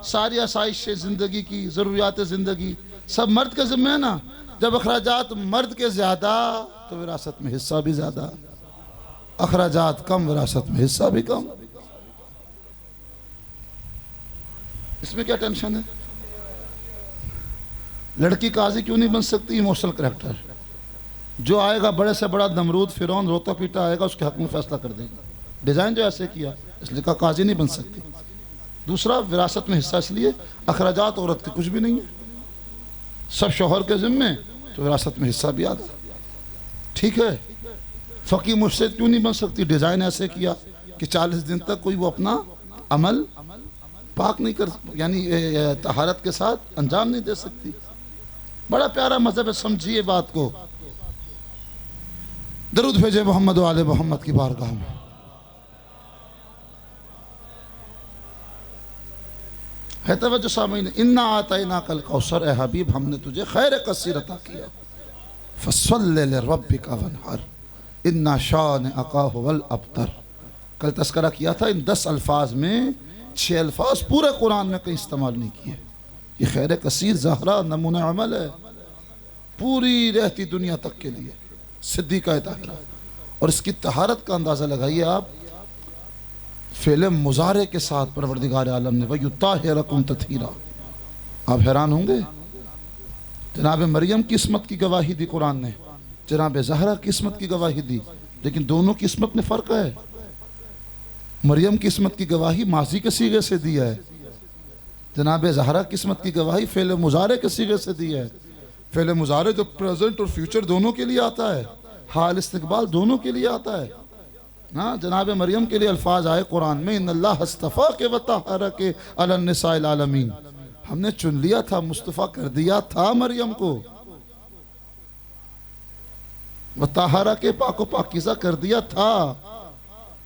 सारी आसाइश ज़िंदगी की, ज़रूरियात ज़िंदगी सब मर्द के ज़िम्मे है ना। जब अखराजात मर्द के ज़्यादा, तो विरासत में हिस्सा भी ज़्यादा। अखराजात कम, विरासत में हिस्सा भी कम। इसमें क्या टेंशन है? लड़की काजी क्यों नहीं बन सकती? Emotional character. जो आएगा बड़े से बड़ा नमरूद फिरौन रोता पीटा आएगा, उसके हक में फैसला कर देगा। डिज़ाइन जो ऐसे किया, इसलिए का काजी नहीं बन सकती। दूसरा, विरासत में हिस्सा, इसलिए अखराजात औरत के कुछ भी नहीं है, सब शौहर के ज़िम्मे, तो विरासत में हिस्सा भी आता। ठीक है, फ़की मुझसे क्यों नहीं बन सकती? डिज़ाइन ऐसे किया कि 40 दिन तक कोई वो अपना अमल पाक नहीं कर, यानी तहारत के साथ अंजाम नहीं दे सकती। बड़ा प्यारा मजहब है, समझिए बात को। दरूद भेजे मोहम्मद वाले मोहम्मद की बारगाह में। है तवज्जो सामीन, इन्ना आतैना कल कौसर, ए हबीब हमने तुझे खैर कसीर अता किया, फसल्लि लिरब्बिका वनहर, इन्ना शानिअका हुवल अबतर। कल तस्करा किया था, इन 10 अल्फाज में 6 अल्फाज पूरे कुरान में कहीं इस्तेमाल नहीं किए। ये खैर कसीर ज़हरा नमूना अमल है पूरी रहती दुनिया तक के लिए, सिद्दीक़ा ताहिरा। और इसकी तहारत का अंदाज़ा लगाइए आप, फ़ेल मुज़ारे के साथ परवरदिगार आलम ने वयुत्ताहिरकुम तत्हीरा। आप हैरान होंगे, जनाब मरियम की इस्मत की गवाही दी कुरान ने, जनाब ज़हरा की इस्मत की गवाही दी, लेकिन दोनों की इस्मत में फ़र्क है। मरियम की इस्मत की गवाही माजी के सीगे से दी है, जनाब ज़हरा की इस्मत की गवाही फ़ेल मुज़ारे के सीगे से दी है। फ़ेल मुज़ारे जो प्रेजेंट और फ्यूचर दोनों के लिए आता है, हाल इस्तिक़बाल दोनों के लिए आता है। हाँ, जनाब मरियम के लिए अल्फाज आए कुरान में, इन्नल्लाह अस्तफ़ा के वतहरा के अलन निसाइल आलमीन, हमने चुन लिया था, मुस्तफ़ा कर दिया था मरियम को, वतहरा के पाको पाकीज़ा कर दिया था,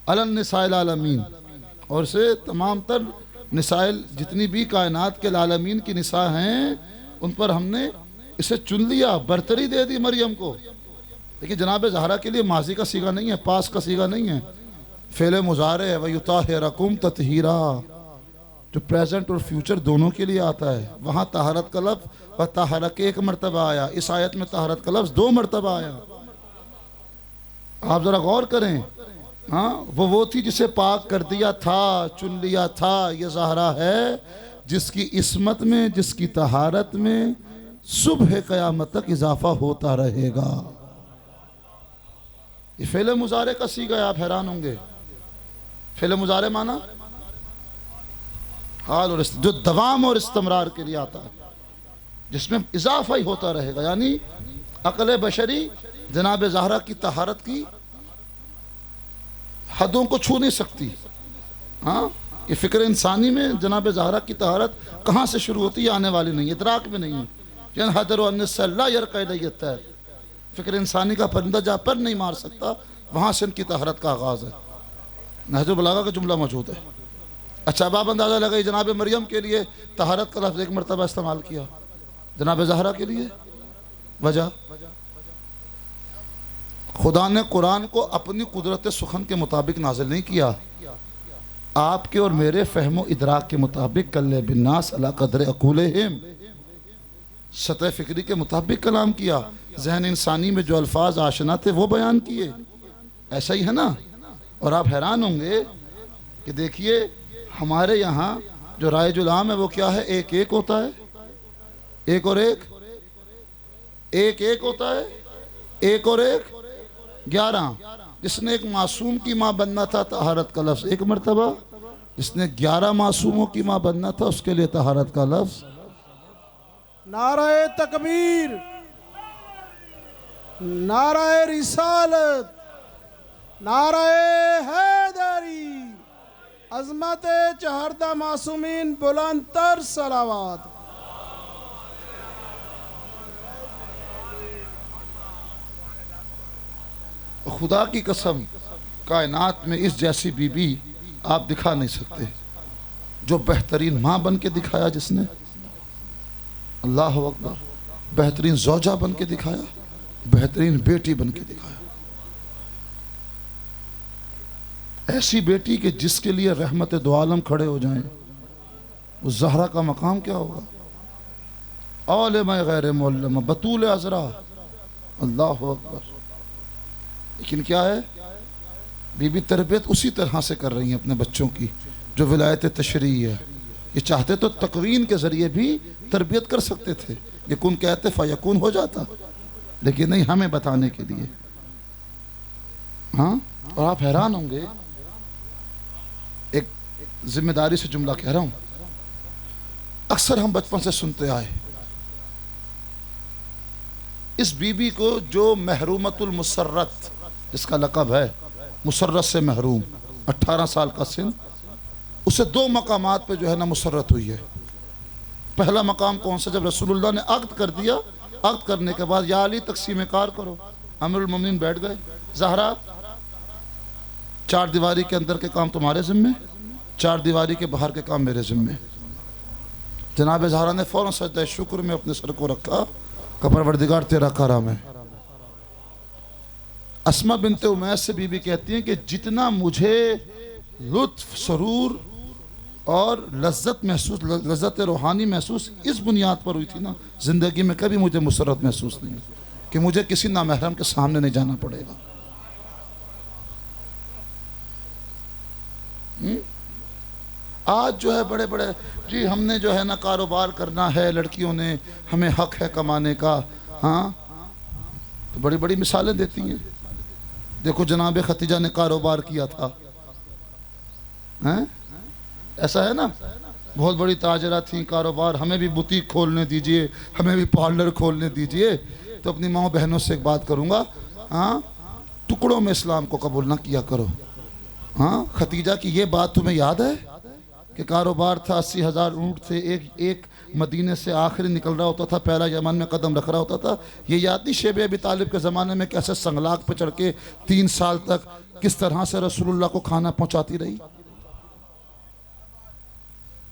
अलन निसाइल आलमीन, और से तमाम तर निसाइल जितनी भी कायनात के आलमीन की निसा हैं उन पर हमने इसे चुन लिया, बरतरी दे दी मरियम को। देखिए जनाब ज़हरा के लिए माजी का सीगा नहीं है, पास का सीगा नहीं है, फ़ेल मुज़ारे है, वयुत्ताहिरकुम तत्हीरा, जो प्रेजेंट और फ्यूचर दोनों के लिए आता है। वहाँ तहारत का लफ्ज़ व तहरक एक मरतबा आया, इस आयत में तहारत का लफ्ज़ 2 मरतबा आया। आप ज़रा गौर करें। हाँ, वो थी जिसे पाक कर दिया था, चुन लिया था। ये ज़हरा है जिसकी इस्मत में, जिसकी तहारत में सुबह क़यामत तक इजाफा होता रहेगा। ये फ़ेल मुज़ारे का सीगा है, आप हैरान होंगे। फ़ेल मुज़ारे माना हाल, और जो दवाम और इस्तमरार के लिए आता है, जिसमें इजाफा ही होता रहेगा। यानी अक़ल बशरी जनाब ज़हरा की तहारत की हदों को छू नहीं सकती। हाँ, ये फ़िक्र इंसानी में जनाब ज़हरा की तहारत कहाँ से शुरू होती है, आने वाली नहीं, इदराक में नहीं है। फ़िक्र इंसानी का परिंदा जहाँ पर नहीं मार सकता, वहाँ से इनकी तहारत का आगाज़ है। नहजुल बलागा का जुमला मौजूद है। अच्छा, अब आप अंदाज़ा लगाइए, जनाब मरियम के लिए तहारत का लफ्ज़ 1 मरतबा इस्तेमाल किया, जनाब ज़हरा के लिए वजह, खुदा ने कुरान को अपनी कुदरत सुखन के मुताबिक नाजिल नहीं किया, आपके और मेरे फ़हमो इदराक के मुताबिक, कल्ले बिन्नास अला क़द्र अक़ूलिहिम, सतह फ़िक्री के मुताबिक कलाम किया। जहन इंसानी में जो अल्फाज आशना थे वो बयान किए। ऐसा ही है ना। और आप हैरान होंगे कि देखिए हमारे यहाँ जो रायजुल आम है वो क्या है, एक एक होता है, एक और एक, एक एक होता है, एक और एक 11। जिसने एक मासूम की माँ बनना था, तहारत का लफ्ज़ 1 मरतबा, जिसने 11 मासूमों की माँ बनना था उसके लिए तहारत का लफ्ज़।
नाराए तकबीर, नाराए रिसालत, नाराए हैदरी, अज़मत चहरदा मासूमीन, बुलंद तर सलावत।
खुदा की कसम, कायनात में इस जैसी बीबी आप दिखा नहीं सकते, जो बेहतरीन माँ बन के दिखाया जिसने, अल्लाह अकबर, बेहतरीन ज़ौजा बन के दिखाया, बेहतरीन बेटी बन के दिखाया। ऐसी बेटी कि जिसके लिए रहमत दो आलम खड़े हो जाएं, उस ज़हरा का मकाम क्या होगा। आलिम गैर मुअल्लम बतूल अज़रा, अल्लाह अकबर। लेकिन क्या है, बीबी तरबियत उसी तरह से कर रही हैं अपने बच्चों की जो विलायत तशरीह है। ये चाहते तो तकवीन के ज़रिए भी तरबियत कर सकते थे, यकुन कहते फ़यकुन हो जाता, लेकिन नहीं, हमें बताने के लिए। हाँ, और आप हैरान होंगे, एक जिम्मेदारी से जुमला कह रहा हूँ, अक्सर हम बचपन से सुनते आए, इस बीबी को जो महरूमतुल मुसर्रत, जिसका लक़ब है मुसर्रत से महरूम, 18 साल का सिन, उसे 2 मकामात पे जो है ना मुसर्रत हुई है। पहला मकाम कौन सा, जब रसूलुल्लाह ने अक़्द कर दिया, अक़्द करने के बाद या अली तक़सीम कार करो, अमीरुल मोमिनीन बैठ गए, ज़हरा 4 दीवारी के अंदर के काम तुम्हारे ज़िम्मे, 4 दीवारी के बाहर के काम मेरे ज़िम्मे। जनाब ज़हरा ने फ़ौरन सजदा शुक्र में अपने सर को रखा, का परवरदिगार तेरा करम है। अस्मा बिनते उमैस से बीबी कहती हैं कि जितना मुझे लुत्फ, सरूर और लज्जत महसूस, लज्जत रूहानी महसूस इस बुनियाद पर हुई थी ना, ज़िंदगी में कभी मुझे मुसरत महसूस नहीं कि मुझे किसी नामहरम के सामने नहीं जाना पड़ेगा। आज जो है बड़े बड़े जी हमने जो है ना कारोबार करना है, लड़कियों ने, हमें हक है कमाने का, हाँ, तो बड़ी बड़ी मिसालें देती हैं। देखो जनाब खतीजा ने कारोबार किया था, हैं? ऐसा है ना, बहुत बड़ी ताजरा थी, कारोबार, हमें भी बुटीक खोलने दीजिए, हमें भी पार्लर खोलने दीजिए। तो अपनी माँ बहनों से एक बात करूँगा, हाँ, टुकड़ों में इस्लाम को कबूल ना किया करो। हाँ, खतीजा की ये बात तुम्हें याद है कि कारोबार था, 80,000 ऊँट थे, एक मदीने से आखिरी निकल रहा होता था, पहला यमन में कदम रख रहा होता था। ये याद नहीं शेब अबी तालिब के ज़माने में कैसे संगलाक पे चढ़ के 3 साल तक किस तरह से रसूलुल्लाह को खाना पहुंचाती रही?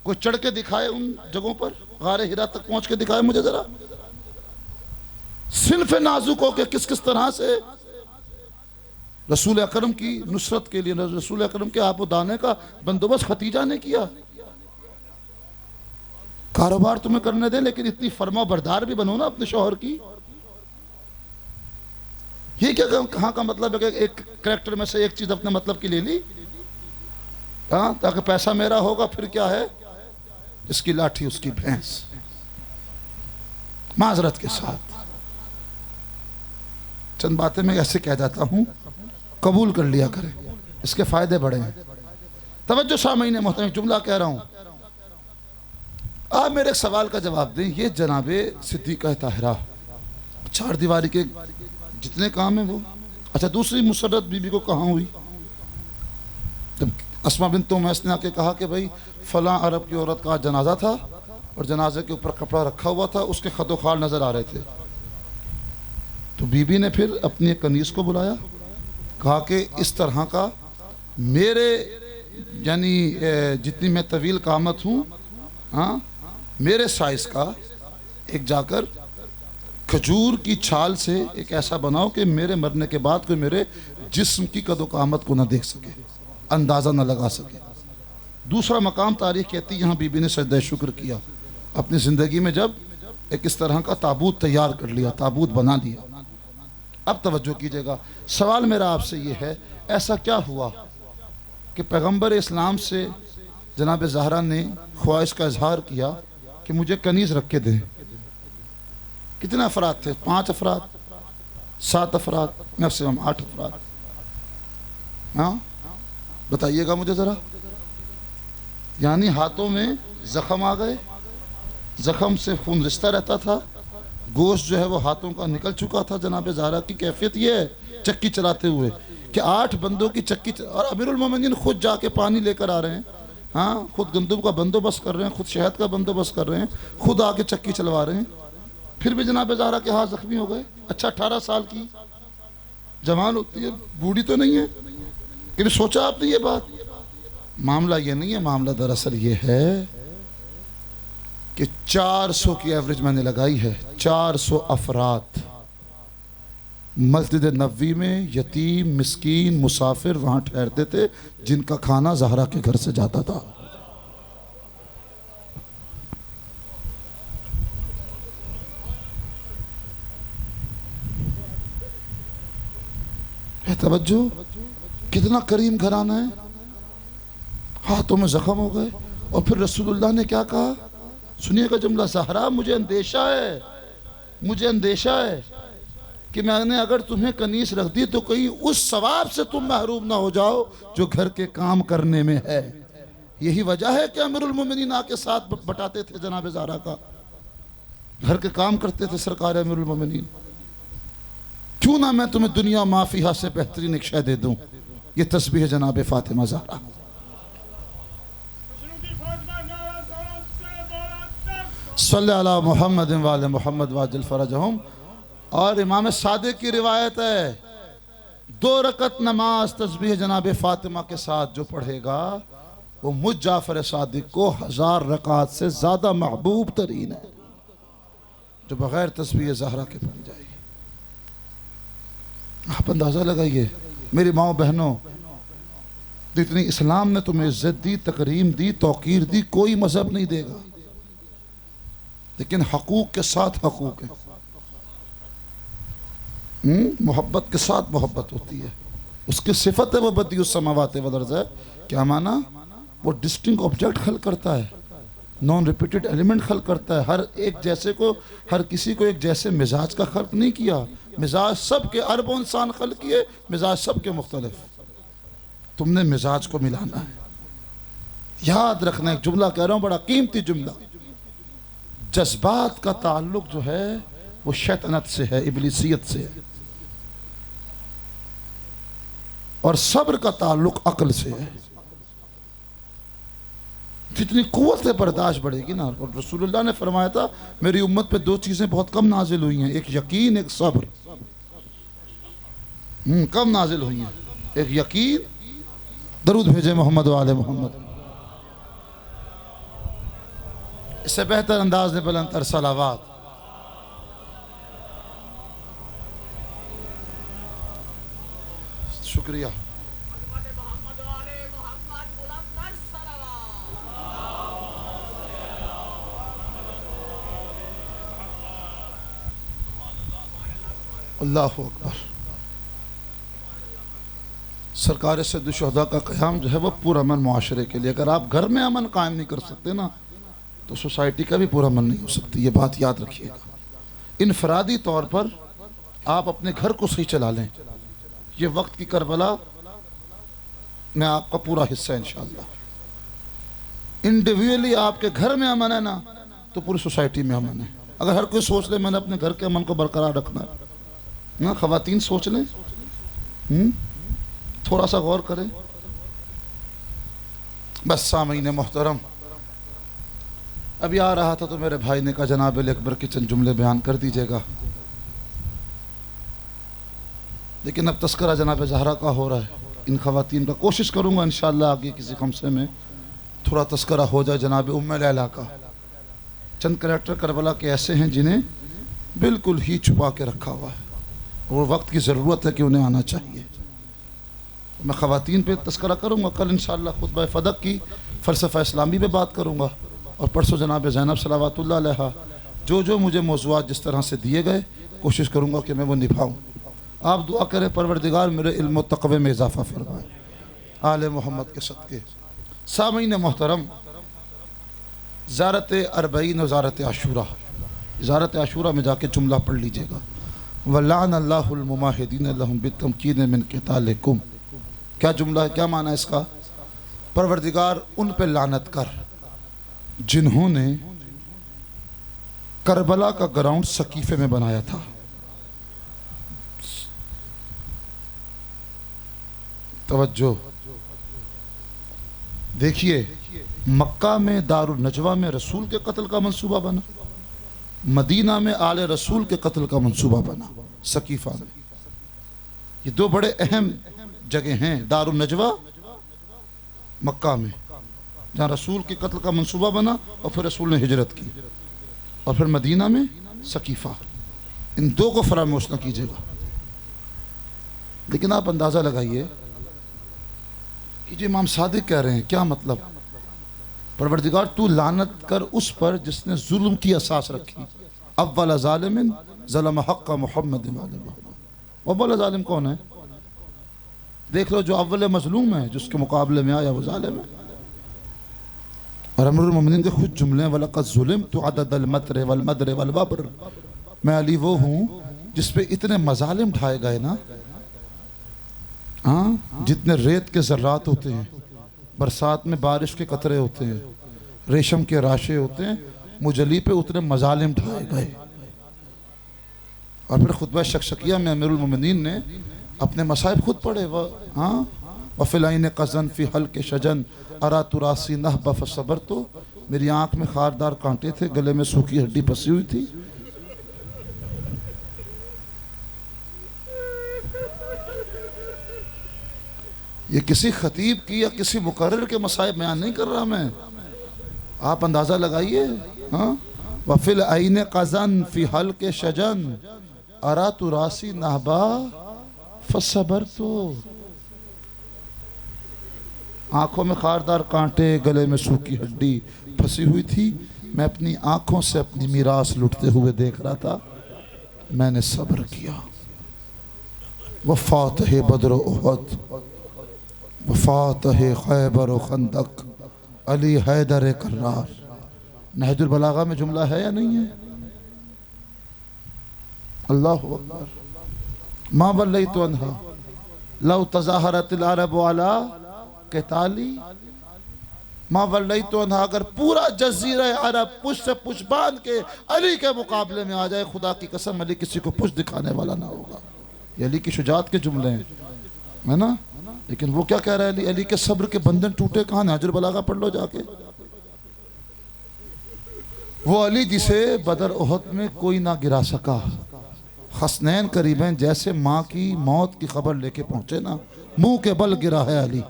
कोई चढ़ के दिखाए उन जगहों पर, गारे हिरा तक पहुंच के दिखाए मुझे जरा, सिन्फ नाजुकों के किस किस तरह से रसूल अकरम की नुसरत के लिए, रसूल अकरम के आबो दाने का बंदोबस्त खतीजा ने किया। कारोबार तुम्हें करने दे, लेकिन इतनी फरमा बरदार भी बनो ना अपने शौहर की। ये क्या कहाँ का मतलब है कि एक करैक्टर में से एक चीज अपने मतलब की ले ली, हाँ, ताकि पैसा मेरा होगा, फिर क्या है, जिसकी लाठी उसकी भैंस। माजरत के साथ चंद बातें मैं ऐसे कह जाता हूं, कबूल कर लिया करें, इसके फायदे बड़े हैं। तवज्जो सामईन मोहतरम, जुमला कह रहा हूं, आप मेरे एक सवाल का जवाब दें। ये जनाबे सिद्दीक़ा ताहिरा 4 दीवारी के जितने काम हैं वो, अच्छा, दूसरी मुसर्रत बीबी को कहाँ हुई? जब अस्मा बिन्त उमैस ने आके कहा कि भाई फलां अरब की औरत का जनाजा था और जनाजे के ऊपर कपड़ा रखा हुआ था, उसके खदोखाल नजर आ रहे थे, तो बीबी ने फिर अपनी एक कनीज को बुलाया, कहा कि इस तरह का मेरे, यानी जितनी मैं तवील कामत हूँ, हाँ, मेरे साइज का एक जाकर खजूर की छाल से एक ऐसा बनाओ कि मेरे मरने के बाद कोई मेरे जिस्म की कदो कामत को ना देख सके, अंदाज़ा ना लगा सके। दूसरा मकाम तारीख कहती है, यहाँ बीबी ने सजदा शुक्र किया अपनी ज़िंदगी में, जब एक इस तरह का ताबूत तैयार कर लिया, ताबूत बना लिया। अब तवज्जो कीजिएगा, सवाल मेरा आपसे ये है, ऐसा क्या हुआ कि पैगंबर इस्लाम से जनाब ज़हरा ने ख्वाहिश का इजहार किया कि मुझे कनीज़ रख के दें? कितने अफराद थे? 5 अफराद, 7 अफराद, मैक्सिमम 8 अफराद, हाँ, बताइएगा मुझे ज़रा। यानी हाथों में ज़ख़म आ गए, ज़ख़म से खून रिश्ता रहता था, गोश्त जो है वो हाथों का निकल चुका था। जनाब ज़हरा की कैफियत ये है चक्की चलाते हुए कि 8 बंदों की चक्की और अमीरुल मोमिनीन खुद जाके पानी लेकर आ रहे हैं, हाँ, खुद गंदम का बंदोबस्त कर रहे हैं, खुद शहद का बंदोबस्त कर रहे हैं, खुद आके चक्की चलवा रहे हैं, फिर भी जनाब ज़हरा के हाथ जख्मी हो गए। अच्छा, 18 साल की जवान होती है, बूढ़ी तो नहीं है। कभी सोचा आपने ये बात? मामला ये नहीं है, मामला दरअसल ये है कि 400 की एवरेज मैंने लगाई है, 400 अफराद मस्जिद नबवी में यतीम, मिस्कीन, मुसाफिर वहाँ ठहरते थे, जिनका खाना ज़हरा के घर से जाता था। तवज्जो, कितना करीम घराना है। हाथों में जख्म हो गए और फिर रसूलुल्लाह ने क्या कहा, सुनिएगा जुमला, ज़हरा मुझे अंदेशा है, मुझे अंदेशा है कि मैंने अगर तुम्हें कनीस रख दी तो कहीं उस सवाब से तुम महरूम ना हो जाओ जो घर के काम करने में है। यही वजह है कि अमीरुल मोमिनीन आके साथ बटाते थे जनाब ज़हरा का, घर के काम करते थे सरकार अमीरुल मोमिनीन। क्यों ना मैं तुम्हें दुनिया माफिया से बेहतरीन एक शय दे दूं, ये तस्बीह है जनाब फातिमा ज़हरा। सल्लल्लाहु अला मुहम्मद व आले मुहम्मद वाजिल फरजहुम। और इमाम सादिक की रिवायत है, 2 रकत नमाज तस्बीह जनाब फातिमा के साथ जो पढ़ेगा वो मुझ जाफर सादिक को 1000 रकात से ज़्यादा महबूब तरीन है जो बग़ैर तस्बीह ज़हरा के पढ़ जाएगी। आप अंदाज़ा लगाइए मेरी माओ बहनों, जितनी इस्लाम ने तुम्हें इज्जत दी, तकरीम दी, तौकीर दी, कोई मजहब नहीं देगा, लेकिन हकूक के साथ हकूक है। मोहब्बत के साथ मोहब्बत होती है, उसकी सिफत है वो बदी उस समावात वदर्ज है। क्या माना? वो डिस्टिंक्ट ऑब्जेक्ट खल करता है, नॉन रिपीटेड एलिमेंट खल करता है। हर एक जैसे को, हर किसी को एक जैसे मिजाज का खल्क नहीं किया। मिजाज सब के अरबों इंसान खल किए, मिजाज सब के मुख्तलिफ। तुमने मिजाज को मिलाना है। याद रखना, एक जुमला कह रहा हूं, बड़ा कीमती जुमला। जज्बात का ताल्लुक जो है वो शैतानत से है, इब्लिसियत से है, और सब्र का ताल्लुक अक्ल से है। जितनी कुव्वत बर्दाश्त बढ़ेगी ना, और रसूलुल्लाह ने फरमाया था मेरी उम्मत पे 2 चीजें बहुत कम नाजिल हुई हैं, एक यकीन, एक सब्र। कम नाजिल हुई हैं, एक यकीन, दरूद भेजे मोहम्मद वाले मोहम्मद। इससे बेहतर अंदाज में बुलंद तर सलावात। शुक्रिया। अल्लाहु अकबर। सरकार सैयद शुहदा का क़याम जो है वो पूरा अमन मुआशरे के लिए। अगर आप घर में अमन कायम नहीं कर सकते ना, तो सोसाइटी का भी पूरा अमन नहीं हो सकती। ये बात याद रखिएगा। इनफरादी तौर पर आप अपने घर को सही चला लें, ये वक्त की करबला में आपका पूरा हिस्सा है इंशाअल्लाह। इंडिविजुअली आपके घर में अमन है ना, तो पूरी सोसाइटी में अमन है। अगर हर कोई सोच ले मैंने अपने घर के अमन को बरकरार रखना है ना, ख़वातीन सोच लें, थोड़ा सा गौर करें। बस सामीन मोहतरम, अभी आ रहा था तो मेरे भाई ने कहा जनाब अकबर के चंद जुमले बयान कर दीजिएगा, लेकिन अब तस्करा जनाब ज़हरा का हो रहा है। इन ख़वातीन का कोशिश करूँगा इंशाअल्लाह आगे किसी खमसे में थोड़ा तस्करा हो जाए। जनाब उम्मे लैला का चंद करैक्टर करबला के ऐसे हैं जिन्हें बिल्कुल ही छुपा के रखा हुआ है, और वक्त की ज़रूरत है कि उन्हें आना चाहिए। मैं ख़वातीन पे तस्करा करूँगा, कल इंशाअल्लाह खुतबा फ़दक की फ़लसफ़ा इस्लामी पे बात करूँगा, और परसों जनाब ज़ैनब सलावतुल्लाह अलैहा जो मुझे मौज़ूआत जिस तरह से दिए गए कोशिश करूँगा कि मैं वो निभाऊँ। आप दुआ करें परवरदिगार मेरे इल्म और तक़वे में इजाफ़ा फरमाए आले मोहम्मद के सदक़े। सामीन मोहतरम, ज़ारत अरबईन और ज़ारत आशूरा, ज़ारत आशूरा में जाके जुमला पढ़ लीजिएगा। वल्लान अल्लाहुल मुमाहिदीन लहुम बितमकीन मिन क़ितालिकुम। क्या जुमला है, क्या माना है इसका? परवरदिगार उन पे लानत कर जिन्होंने करबला का ग्राउंड सकीफे में बनाया था। तवज्जो देखिए, मक्का में दारुल नजवा में रसूल के कत्ल का मंसूबा बना, मदीना में आले रसूल के कत्ल का मंसूबा बना, सकीफा में। ये 2 बड़े अहम जगह हैं, दारुल नजवा मक्का में जहाँ रसूल के कत्ल का मंसूबा बना और फिर रसूल ने हिजरत की, और फिर मदीना में सकीफा। इन 2 को फरामोश न कीजिएगा। लेकिन आप अंदाज़ा लगाइए कि जो इमाम सादिक कह रहे हैं, क्या मतलब? परवरदिगार तू लानत कर उस पर जिसने जुल्म की असास रखी। अव्वल ज़ालिमिन ज़लम हक़ मुहम्मद। अव्वल ज़ालिम कौन है? देख लो, जो अव्वल मज़लूम है, जिसके मुकाबले में आया वो ज़ालिम है। और अमीरुल मोमिनीन के खुद जुमले, वलक़द ज़ुलिमतु अददल मत्र वल मद्र वल वब्र। मैं अली वो हूँ जिस पे इतने मज़ालिम ढाए गए ना, हाँ, जितने रेत के ज़र्रात होते हैं, बरसात में बारिश के कतरे होते हैं, रेशम के राशे होते हैं, मुजली पे उतने मज़ालिम ढाए गए। और फिर खुतबा शक्शकिया में अमीरुल मोमिनीन ने अपने मसाइब खुद पढ़े। वह हाँ, वफ़िलाइन कज़न फ़ी हल के शजन अरा तुरासी नह बफ सबर। तो मेरी आँख में खारदार कांटे थे, गले में सूखी हड्डी फंसी हुई थी। ये किसी खतीब की या किसी मुकर्रर के मसाइब बयान नहीं कर रहा मैं, आप अंदाज़ा लगाइए। हाँ, वफिल आईने कज़न फ़ी हल के शजन अरा तु रासी नहबा फसबर। तो आंखों में खारदार कांटे, गले में सूखी हड्डी फंसी हुई थी, मैं अपनी आंखों से अपनी मीरास लुटते हुए देख रहा था, मैंने सब्र किया। वफ़ात है बद्र उहद, वफ़ात है खैबर व खंदक, अली हैदर कर्रार। नहजुल बलागा में जुमला है या नहीं है? अल्लाहु अकबर। मा वल्लैतु अन्हा लौ तज़ाहरतिल अरब अला क़िताली मा वल्लैतु अन्हा। अगर पूरा जज़ीरा अरब पुश से पुश बांध के अली के मुकाबले में आ जाए, खुदा की कसम अली किसी को पुश दिखाने वाला ना होगा। ये अली की शुजात के जुमले हैं, है ना। लेकिन वो क्या कह रहा है, अली, अली के सब्र के बंधन टूटे कहाँ? नहजुल बलागा पढ़ लो जाके। वो अली जिसे बदर उहद में कोई ना गिरा सका, हसनैन करीबैन जैसे माँ की मौत की खबर लेके पहुंचे ना, मुंह के बल गिरा है अली,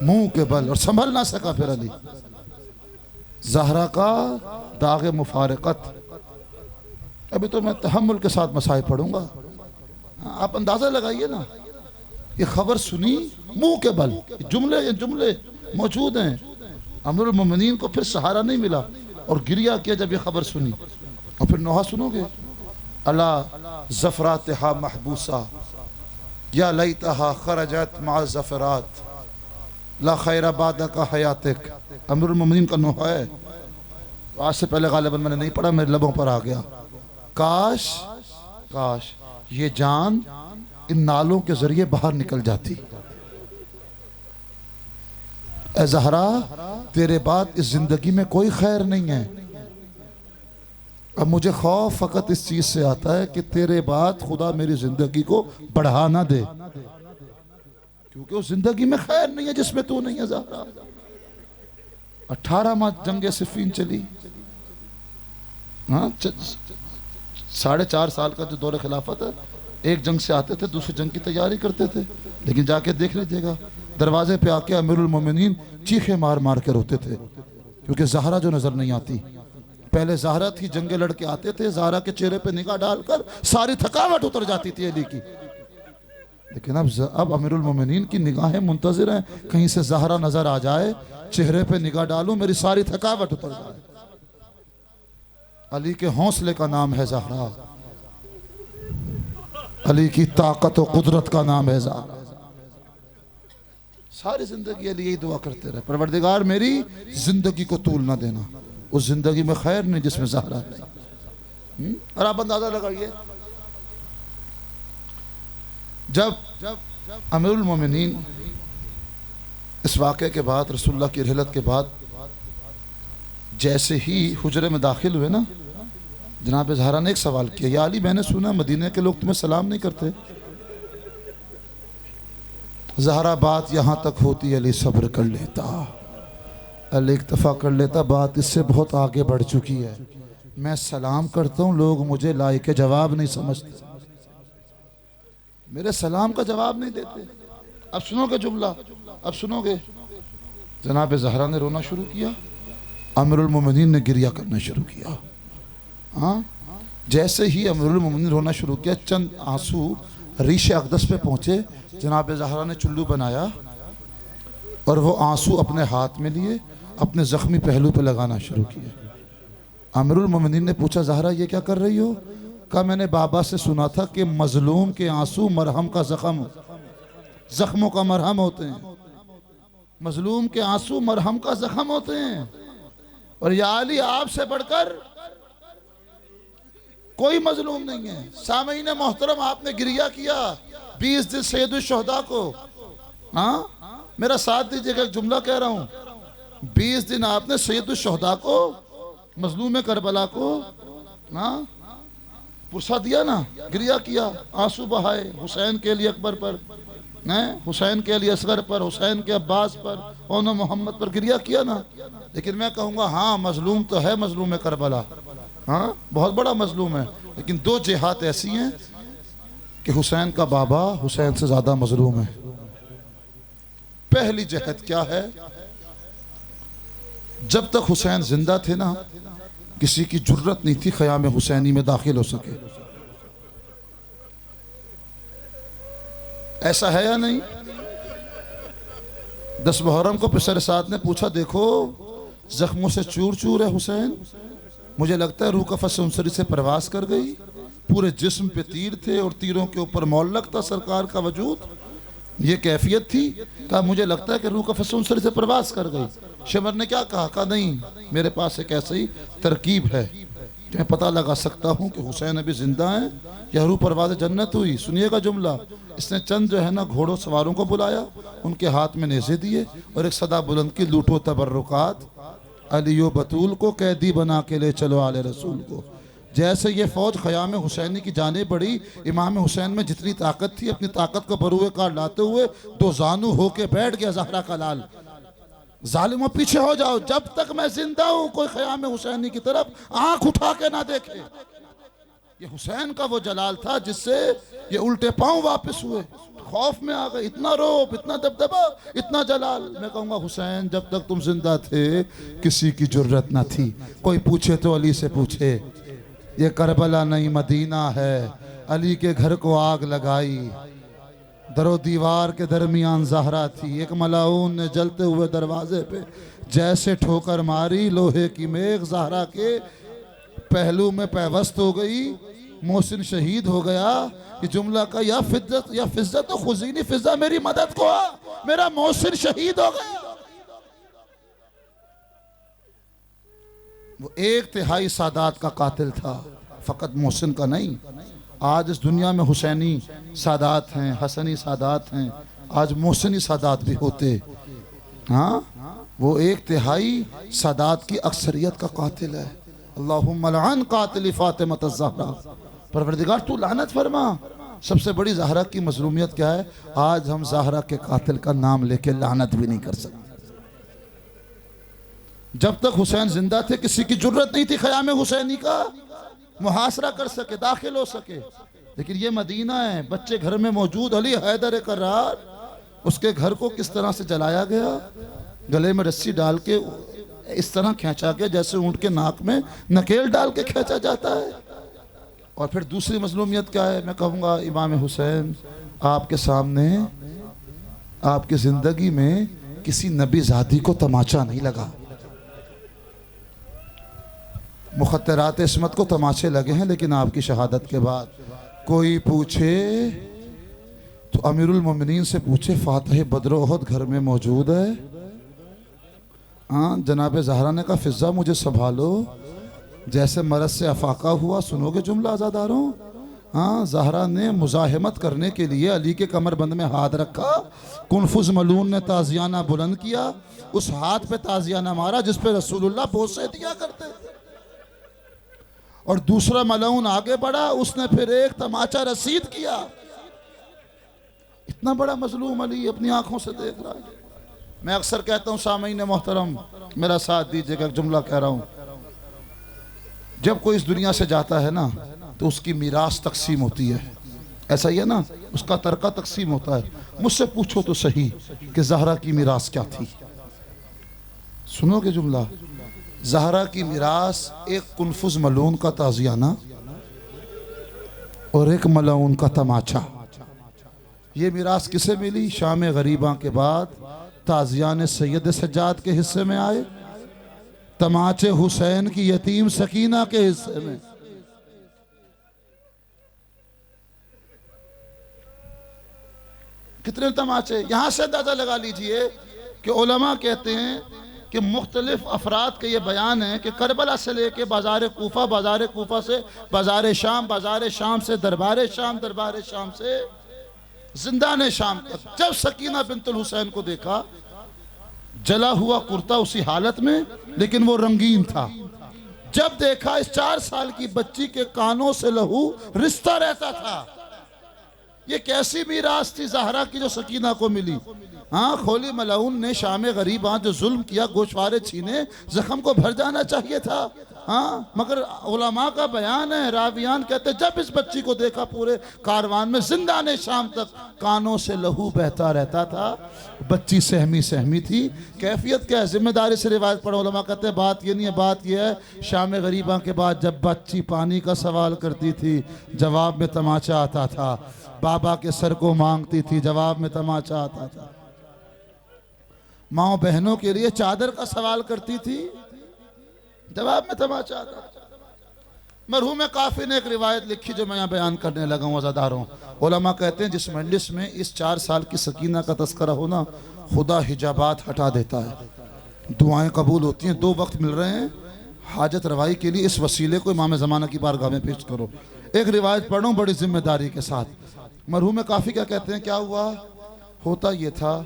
मुंह के बल, और संभल ना सका फिर अली। ज़हरा का दागे मुफारकत। अभी तो मैं तहम्मुल के साथ मसाइल पढ़ूंगा, आप अंदाजा लगाइए ना। ये खबर सुनी मुंह के बल, ये जुमले मौजूद हैं। अमीरुल मोमिनीन को फिर सहारा नहीं मिला और गिरिया किया जब ये खबर सुनी। और फिर नोहा सुनोगे, अला ज़फ़रातहा महबूसा या लैतहा खरजत मा ज़फ़रात ला खैरा बाद का हयातिक। अमीरुल मोमिनीन का नोहा है। तो आज से पहले गालिबन मैंने नहीं पढ़ा, मेरे लबों पर आ गया। काश काश ये जान इन नालों के जरिए बाहर निकल जाती। ए ज़हरा, तेरे बाद इस जिंदगी में कोई खैर नहीं है। अब मुझे खौफ फ़कत इस चीज़ से आता है कि तेरे बाद खुदा मेरी ज़िंदगी को बढ़ा ना दे, क्योंकि उस ज़िंदगी में खैर नहीं है जिसमें तू नहीं है ज़हरा। 18 माह जंगे सिफ़ीन चली, हाँ, 4.5 साल का जो दौर खिलाफत है, एक जंग से आते थे दूसरी जंग की तैयारी करते थे। लेकिन जाके देख लीजिएगा, दरवाजे पे आके अमीरुल मोमिनीन चीखे मार मार के रोते थे, क्योंकि ज़हरा जो नजर नहीं आती। पहले ज़हरा थी, जंगे लड़के आते थे, ज़हरा के चेहरे पे निगाह डालकर सारी थकावट उतर जाती थी अली की। लेकिन अब अमीरुल मोमिनीन की निगाहें मुंतज़िर हैं, कहीं से ज़हरा नजर आ जाए, चेहरे पे निगाह डालूं, मेरी सारी थकावट उतर जाए। अली के हौसले का नाम है ज़हरा, अली की ताकत और कुदरत का नाम है ज़हरा। सारी जिंदगी अली यही दुआ करते रहे, परवरदिगार मेरी जिंदगी को तूल ना देना, उस जिंदगी में खैर नहीं जिसमें ज़हरा नहीं। और आप अंदाजा लगाइए, जब अमीरुल मोमिनीन इस वाक़े के बाद, रसूलुल्लाह की रहलत के बाद, जैसे ही हुजरे में दाखिल हुए ना, जनाब ज़हरा ने एक सवाल किया, या अली, मैंने सुना मदीने के लोग तुम्हें सलाम नहीं करते। ज़हरा, बात यहाँ तक होती, अली सब्र कर लेता, अली इक्तफ़ा कर लेता, बात इससे बहुत आगे बढ़ चुकी है। मैं सलाम करता हूँ, लोग मुझे लायक जवाब नहीं समझते, मेरे सलाम का जवाब नहीं देते। अब सुनोगे जुमला, अब सुनोगे। जनाब ज़हरा ने रोना शुरू किया, अमीरुल मोमिनीन ने गिरिया करना शुरू किया। हाँ, जैसे ही अमीरुल मोमिनीन रोना शुरू किया, चंद आंसू रीशे अक़दस पे पहुँचे, जनाब ज़हरा ने चुल्लू बनाया और वो आंसू अपने हाथ में लिए, अपने ज़ख्मी पहलू पे लगाना शुरू किए। अमीरुल मोमिनीन ने पूछा, ज़हरा ये क्या कर रही हो? कहा, मैंने बाबा से सुना था कि मजलूम के आंसू मरहम का ज़ख्मों का मरहम होते हैं, मजलूम के आंसू मरहम का ज़ख्म होते हैं। और या अली, आपसे बढ़कर कोई मजलूम नहीं है। सामईन मोहतरम, आपने गिरिया किया 20 दिन सैयदुल शुहदा को। हाँ, मेरा साथ दीजिएगा, एक जुमला कह रहा हूँ। 20 दिन आपने सैयदुल शुहदा को, मजलूम करबला को, हाँ, पुरसा दिया ना, गिरिया किया, आंसू बहाए हुसैन के लिए अकबर पर, हुसैन के लिए असगर पर, हुसैन के अब्बास पर, और मोहम्मद पर गिरिया किया ना। लेकिन मैं कहूँगा, हाँ, मजलूम तो है मजलूम करबला, हाँ, बहुत बड़ा मजलूम है। लेकिन 2 जिहात ऐसी हैं कि हुसैन का बाबा हुसैन से ज़्यादा मजलूम है। पहली जहद क्या है, जब तक हुसैन जिंदा थे ना, किसी की जुर्रत नहीं थी ख़याम हुसैनी में दाखिल हो सके। ऐसा है या नहीं? 10 मुहर्रम को पिसर साद ने पूछा, देखो जख्मों से चूर चूर है हुसैन, मुझे लगता है रूह का फसुंसरी से प्रवास कर गई। पूरे जिस्म पे तीर थे और तीरों के ऊपर मौलक था सरकार का वजूद। ये कैफियत थी। कहा मुझे लगता है कि रूह का फसुंसरी से प्रवास कर गई। शमर ने क्या कहा? कहा नहीं, मेरे पास एक ऐसी तरकीब है कि मैं पता लगा सकता हूँ कि हुसैन अभी जिंदा हैं या रूह परवाज़ जन्नत हुई। सुनिएगा जुमला। इसने चंद जो है ना घोड़ों सवारों को बुलाया, उनके हाथ में नेज़े दिए और एक सदा बुलंद की, लूटो तबर्रुकात अलियो बतूल को कैदी बना के ले चलो आले रसूल को। जैसे ये फौज ख़याम हुसैनी की जाने बढ़ी, इमाम हुसैन में जितनी ताकत थी अपनी ताकत को बरूए कार लाते हुए दो जानू होके बैठ गया ज़हरा का लाल। जालिमों पीछे हो जाओ, जब तक मैं जिंदा हूं कोई ख़याम हुसैनी की तरफ आंख उठा के ना देखे। ये हुसैन का वो जलाल था जिससे ये उल्टे पांव वापस हुए, खौफ में आ गए। इतना रोब, इतना दबदबा, इतना जलाल। मैं कहूँगा हुसैन जब तक तुम जिंदा थे किसी की जुर्रत ना थी। कोई पूछे तो अली से पूछे, ये करबला नहीं मदीना है, अली के घर को आग लगाई, दरो दीवार के दरमियान ज़हरा थी। एक मलाऊन ने जलते हुए दरवाजे पे जैसे ठोकर मारी, लोहे की मेघ ज़हरा के पहलू में पैवस्त हो गई। मोहसिन शहीद हो गया। ये जुमला का या फिज्जत तो खुजीनी फिजा मेरी मदद को आ, मेरा मोहसिन शहीद हो गया। वो 1/3 सादात का कातिल था, फ़कत मोहसिन का नहीं। आज इस दुनिया में हुसैनी सादात हैं, हसनी सादात हैं, आज मोहसिनी सादात भी होते। हाँ, वो 1/3 सादात की अक्सरियत का कातिल है। अल्लाहुम्मा लअन कातिल फातिमा ज़हरा। परवरदिगार तू लानत फरमा। सबसे बड़ी ज़हरा की मज़लूमियत क्या है? आज हम ज़हरा के कातिल का नाम लेके लानत भी नहीं कर सकते। जब तक हुसैन जिंदा थे किसी की जुर्रत नहीं थी ख़याम हुसैनी का मुहासरा कर सके, दाखिल हो सके। लेकिन ये मदीना है, बच्चे घर में मौजूद। अली हैदर करार, उसके घर को किस तरह से जलाया गया, गले में रस्सी डाल के इस तरह खींचा गया जैसे ऊंट के नाक में नकेल डाल के खींचा जाता है। और फिर दूसरी मजलूमियत क्या है? मैं कहूँगा इमाम हुसैन आपके सामने, आपकी ज़िंदगी में किसी नबी ज़ादी को तमाचा नहीं लगा। मुखत्तरात इस्मत को तमाचे लगे हैं, लेकिन आपकी शहादत के बाद कोई पूछे तो अमीरुल मोमिनीन से पूछे, फातिह बद्र उहद घर में मौजूद है? हाँ, जनाब ज़हरा ने कहा फिज़ा मुझे संभालो, जैसे मरज़ से अफाका हुआ। सुनोगे जुमला आज़ादारों? हाँ, ज़हरा ने मुज़ाहिमत करने के लिए अली के कमरबंद में हाथ रखा। कुनफुज मलून ने ताज़ियाना बुलंद किया, उस हाथ पे ताज़ियाना मारा जिस पे रसूलुल्लाह बोसे दिया करते थे। और दूसरा मलऊन आगे बढ़ा, उसने फिर एक तमाचा रसीद किया। इतना बड़ा मजलूम अली अपनी आंखों से देख रहा है। मैं अक्सर कहता हूँ सामीन मोहतरम मेरा साथ दीजिएगा, एक जुमला कह रहा हूँ। जब कोई इस दुनिया से जाता है ना तो उसकी मीरास तकसीम होती है, ऐसा ही है ना, उसका तरका तकसीम होता है। मुझसे पूछो तो सही कि ज़हरा की मीरास क्या थी। सुनोगे जुमला? ज़हरा की मीरास एक कुनफुज मलून का ताज़ियाना और एक मलऊन का तमाचा। ये मीरास किसे मिली? शाम गरीबा के बाद ताज़ियाने सैयद सज्जाद के हिस्से में आए, तमाचे हुसैन की यतीम सकीना के हिस्से में। कितने तमाचे? यहां से अंदाजा लगा लीजिए कि उलमा कहते हैं कि मुख्तलिफ अफराद के ये बयान है कि करबला से लेके बाज़ार कूफा, बाज़ार कूफा से बाज़ार शाम, बाज़ार शाम से दरबार शाम, दरबार शाम से जिंदान शाम तक, जब सकीना बिनतुल हुसैन को देखा, जला हुआ कुर्ता उसी हालत में, लेकिन वो रंगीन था। जब देखा इस 4 साल की बच्ची के कानों से लहू रिश्ता रहता था। ये कैसी मीरास थी ज़हरा की जो सकीना को मिली। हाँ, खोली मलऊन ने शाम गरीबा जो जुल्म किया, गोशवारे छीने, जख्म को भर जाना चाहिए था। हाँ, मगर उलमा का बयान है, रावियान कहते जब इस बच्ची को देखा पूरे कारवान में जिंदा ने शाम तक कानों से लहू बहता रहता था। बच्ची सहमी सहमी थी। कैफियत क्या है? जिम्मेदारी से रिवायत पढ़ो। उलमा कहते हैं बात ये नहीं है, बात ये है शाम गरीबा के बाद जब बच्ची पानी का सवाल करती थी जवाब में तमाचा आता था, बाबा के सर को मांगती थी जवाब में तमाचा आता था, माँ बहनों के लिए चादर का सवाल करती थी जवाब में तमाचा आता था। मरहूम काफी ने एक रिवायत लिखी जो मैं यहाँ बयान करने लगा हूँ अज़ादारों। उलमा कहते हैं जिस मजलिस में इस 4 साल की सकीना का तस्करा होना, खुदा हिजाबात हटा देता है, दुआएं कबूल होती हैं। 2 वक्त मिल रहे हैं, हाजत रवाई के लिए इस वसीले को इमाम ज़माना की बारगाह में पेश करो। एक रिवायत पढ़ रहा हूँ बड़ी जिम्मेदारी के साथ। मरहूम काफी क्या कहते हैं, क्या हुआ? होता ये था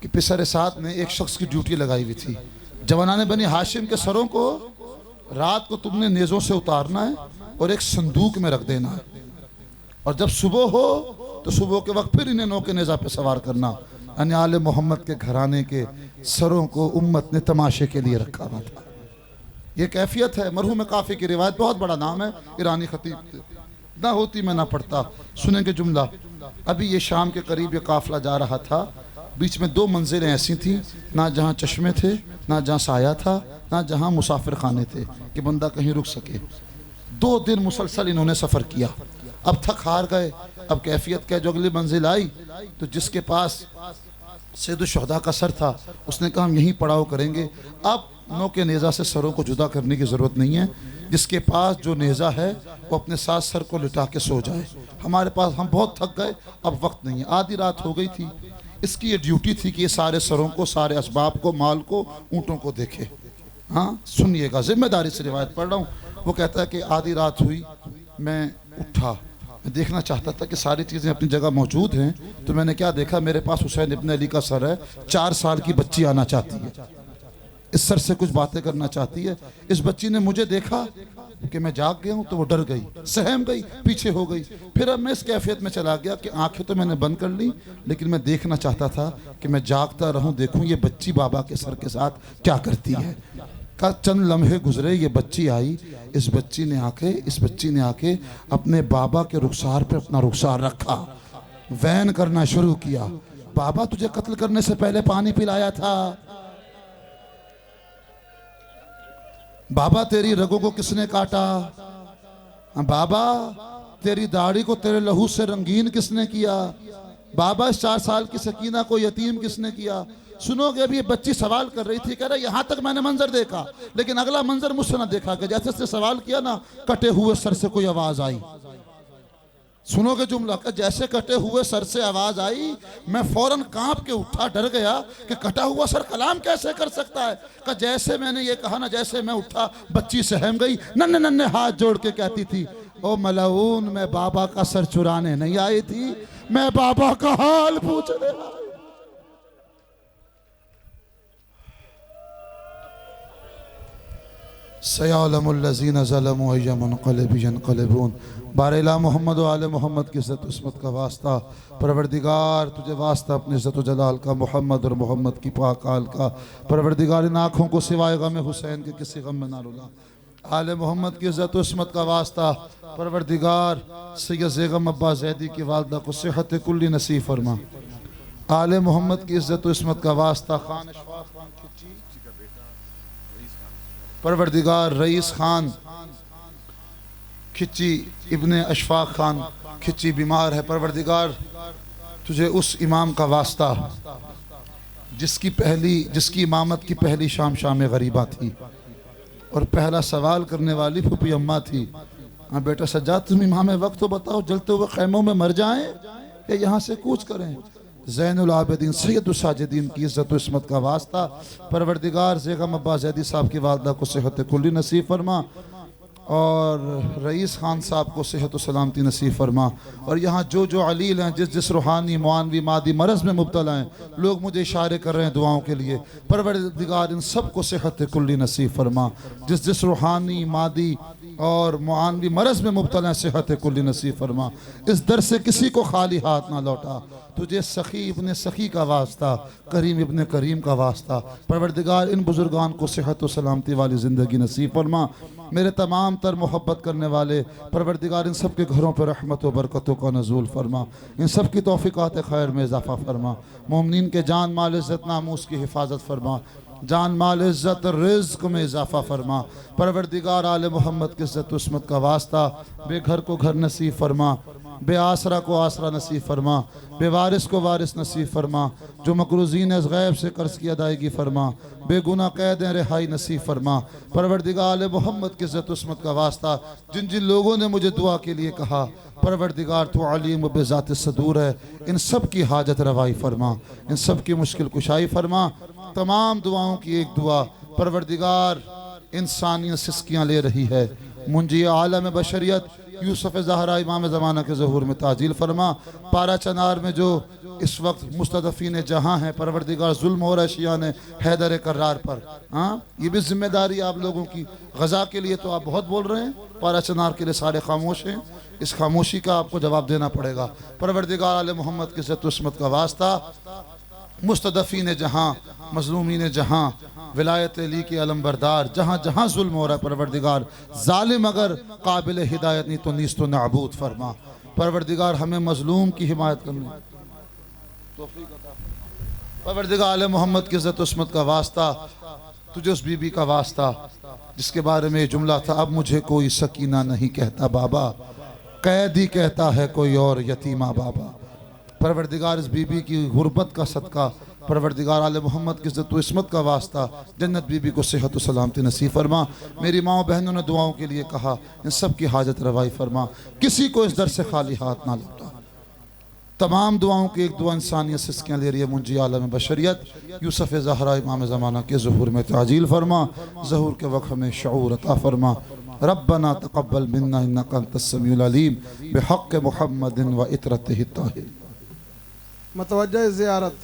कि पिसर साथ ने एक शख्स की ड्यूटी लगाई हुई थी, जवानाने बनी हाशिम के सरों को रात को तुमने नेज़ों से उतारना है और एक संदूक में रख देना है, और जब सुबह हो तो सुबह के वक्त फिर इन्हें नौ के नेज़ा पे सवार करना। यानी आले मोहम्मद के घराने के सरों को उम्मत ने तमाशे के लिए रखा हुआ था। ये कैफियत है। मरहूम काफ़ी की रिवायत, बहुत बड़ा नाम है, ईरानी खतीब ना होती मैं ना पढ़ता। सुनेंगे जुमला। अभी ये शाम के करीब ये काफिला जा रहा था, बीच में 2 मंजिलें ऐसी थीं, ना जहाँ चश्मे थे, ना जहाँ साया था, ना जहाँ मुसाफिर खाने थे कि बंदा कहीं रुक सके। 2 दिन मुसलसल इन्होंने सफ़र किया। अब थक हार गए। अब कैफियत क्या, जो अगली मंजिल आई तो जिसके पास सैयदुश्शुहदा का सर था उसने कहा हम यहीं पड़ाव करेंगे, अब नौ के नेज़ा से सरों को जुदा करने की ज़रूरत नहीं है, जिसके पास जो नेज़ा है वो अपने साथ सर को लिटा के सो जाए, हमारे पास हम बहुत थक गए, अब वक्त नहीं है। आधी रात हो गई थी। इसकी ये ड्यूटी थी कि ये सारे सरों को, सारे असबाब को, माल को, ऊँटों को देखे। हाँ सुनिएगा, जिम्मेदारी से रिवायत पढ़ रहा हूँ। वो कहता है कि आधी रात हुई, मैं उठा, मैं देखना चाहता था कि सारी चीज़ें अपनी जगह मौजूद हैं, तो मैंने क्या देखा, मेरे पास हुसैन इब्न अली का सर है, 4 साल की बच्ची आना चाहती है, इस सर से कुछ बातें करना चाहती है। इस बच्ची ने मुझे देखा कि मैं जाग गया हूँ तो वो डर गई, सहम गई, पीछे हो गई। फिर अब मैं इस कैफियत में चला गया कि आंखें तो मैंने बंद कर ली, लेकिन मैं देखना चाहता था कि मैं जागता रहूं, देखूं ये बच्ची बाबा के सर के साथ क्या करती है। का चंद लम्हे गुजरे, ये बच्ची आई, इस बच्ची ने आके अपने बाबा के रुखसार पे अपना रुखसार रखा, वैन करना शुरू किया। बाबा तुझे कत्ल करने से पहले पानी पिलाया था, बाबा तेरी रगों को किसने काटा, बाबा तेरी दाढ़ी को तेरे लहू से रंगीन किसने किया, बाबा इस 4 साल की सकीना को यतीम किसने किया। सुनोगे, अभी ये बच्ची सवाल कर रही थी, कह रहा यहाँ तक मैंने मंजर देखा, लेकिन अगला मंजर मुझसे ना देखा गया। जैसे उसने सवाल किया ना, कटे हुए सर से कोई आवाज आई। सुनोगे जुमला का, जैसे कटे हुए सर से आवाज आई, मैं फौरन कांप के उठा, डर गया कि कटा हुआ सर कलाम कैसे कर सकता है। का जैसे मैंने ये कहा ना, जैसे मैं उठा, बच्ची सहम गई, नन्हे नन्हे हाथ जोड़ के कहती थी, ओ मलऊन, मैं बाबा का सर चुराने नहीं आई थी, मैं बाबा का हाल पूछने आई। सयालमुल्लज़ीना ज़लमू अय्या मुनक़लिबिन यनक़लिबून। बारिला मोहम्मद व आले मोहम्मद की इज़्ज़त उस्मत का वास्ता, परवरदिगार तुझे वास्ता अपनी इज़्ज़त व जलाल का, मोहम्मद और मोहम्मद की पाक आल का। परवरदिगार इन आँखों को सिवाय गम हुसैन के किसी गम में ना रुला। आले मोहम्मद की इज़्ज़त उस्मत का वास्ता, परवरदिगार सैयद ज़ेगम अब्बा ज़ैदी की वालदा को सेहत कुल्ली नसीब फरमा। आले मोहम्मद की इज़्ज़त उस्मत का वास्ता, खान अशफाक खान खिच्ची, परवरदिगार रईस खान खिच्ची इब्ने अशफाक खान खिच्ची बीमार है। परवरदिगार तुझे उस इमाम का वास्ता जिसकी इमामत की पहली शाम गरीबा थी और पहला सवाल करने वाली फूफी अम्मा थी। हाँ बेटा सज्जाद, तुम इमाम वक्त तो बताओ, जलते हुए खैमों में मर जाएं या यहाँ से कूच करें। ज़ैनुल आबिदीन सैयदुस साजिदीन की इज़्ज़त इस्मत का वास्ता, परवरदिगार ज़ेगम अब्बा ज़ैदी साहब की वालदा को सेहत कुल्ली नसीब फरमा। और रईस खान साहब को सेहत व सलामती नसीब फरमा। और यहाँ जो जो अलील हैं, जिस जिस रूहानी मानवी मादी मरज़ में मुब्तला हैं, लोग मुझे इशारे कर रहे हैं दुआओं के लिए, परवरदिगार इन सब को सेहत कुल्ली नसीब फरमा। जिस जिस रूहानी मादी और मानवी मरज़ में मुब्तला हैं, सेहत कुल्ली नसीब फरमा। इस दर से किसी को खाली हाथ ना लौटा। तुझे सखी इब्ने सखी का वास्ता, करीम इब्ने करीम का वास्ता, परवरदिगार इन बुजुर्गान को सेहत व सलामती वाली ज़िंदगी नसीब फरमा। मेरे तमाम तर मोहब्बत करने वाले परवरदिगार इन सब के घरों पर रहमत व बरकतों का नज़ूल फरमा। इन सब की तौफ़ीक़ात खैर में इजाफ़ा फरमा। मोमिनीन के जान माल इज़्ज़त नामूस की हिफाजत फरमा। जान माल इज़्ज़त रिज़्क़ में इजाफ़ा फरमा। परवरदिगार आले मोहम्मद की इज़्ज़त उस्मत का वास्ता, बेघर को घर नसीब फरमा, बेआसरा को आसरा नसीब फरमा, बेवारिस को वारिस नसीब फरमा। जो मकरूज़ीन गैब से कर्ज़ की अदायगी फरमा, बेगुनाह कैद रिहाई नसीब फरमा। परवरदिगार आले मोहम्मद की इज़्ज़त उस्मत का वास्ता, जिन जिन लोगों ने मुझे दुआ के लिए कहा, परवरदिगार तो अलीम व बेज़ात सदूर है, इन सब की हाजत रवाई फरमा, इन सब की मुश्किल कुशाई फरमा। तमाम दुआओं की एक दुआ, परवरदिगार इंसानियत सिस्कियाँ ले रही है, मुंजी आलम बशरियत यूसुफ ज़हरा इमाम ज़माना के ज़हूर में ताजील फरमा। पारा चनार में जो इस वक्त मुस्तदफ़ीन जहाँ हैं, परवरदिगार जुल्म हो रहा है शिया ने हैदर करार पर। हाँ, ये भी जिम्मेदारी आप लोगों की। गज़ा के लिए तो आप बहुत बोल रहे हैं, पारा चनार के लिए सारे खामोश हैं। इस खामोशी का आपको जवाब देना पड़ेगा। परवरदिगार आले मोहम्मद की इज़्ज़त उस्मत का वास्ता, मुस्तदफ़ीन जहाँ, मज़लूमीन जहाँ, विलायत अली के अलमबरदार, जहाँ जहाँ जुल्म हो रहा है, परवरदिगार जालिम अगर काबिल हिदायत नहीं तो नीस्त नाबूद फरमा। परवरदिगार हमें मज़लूम की हिमायत करनी। परवरदिगार आले मोहम्मद की इज़्ज़त उस्मत का वास्ता, तुझे उस बीबी का वास्ता जिसके बारे में जुमला था, अब मुझे कोई सकीना नहीं कहता बाबा, कैदी कहता है कोई और यतीमा बाबा। परवरदिगार इस बीबी की गुर्बत का सदका, परवरदिगार आले मोहम्मद की इज़्ज़त व इस्मत का वास्ता, जन्नत बीबी को सेहत व सलामती नसीब फरमा। मेरी माँ बहनों ने दुआओं के लिए कहा, इन सब की हाजत रवाई फरमा। किसी को इस दर से खाली हाथ ना लौटा। तमाम दुआओं की एक दुआ इंसानियत सिस्कियाँ ले रही है, मुंजी आलम बशरियत यूसुफ ज़हरा इमाम ज़माना के ज़हूर में ताजील फरमा। ज़हूर के वक्त हमें शऊर अता फरमा। रब्बना तक़ब्बल मिन्ना इन्नका अंतस समीउल अलीम बिहक़्क़ि मुहम्मदिन व इतरतिही ताहिर।
मतवज्जा ज़ियारत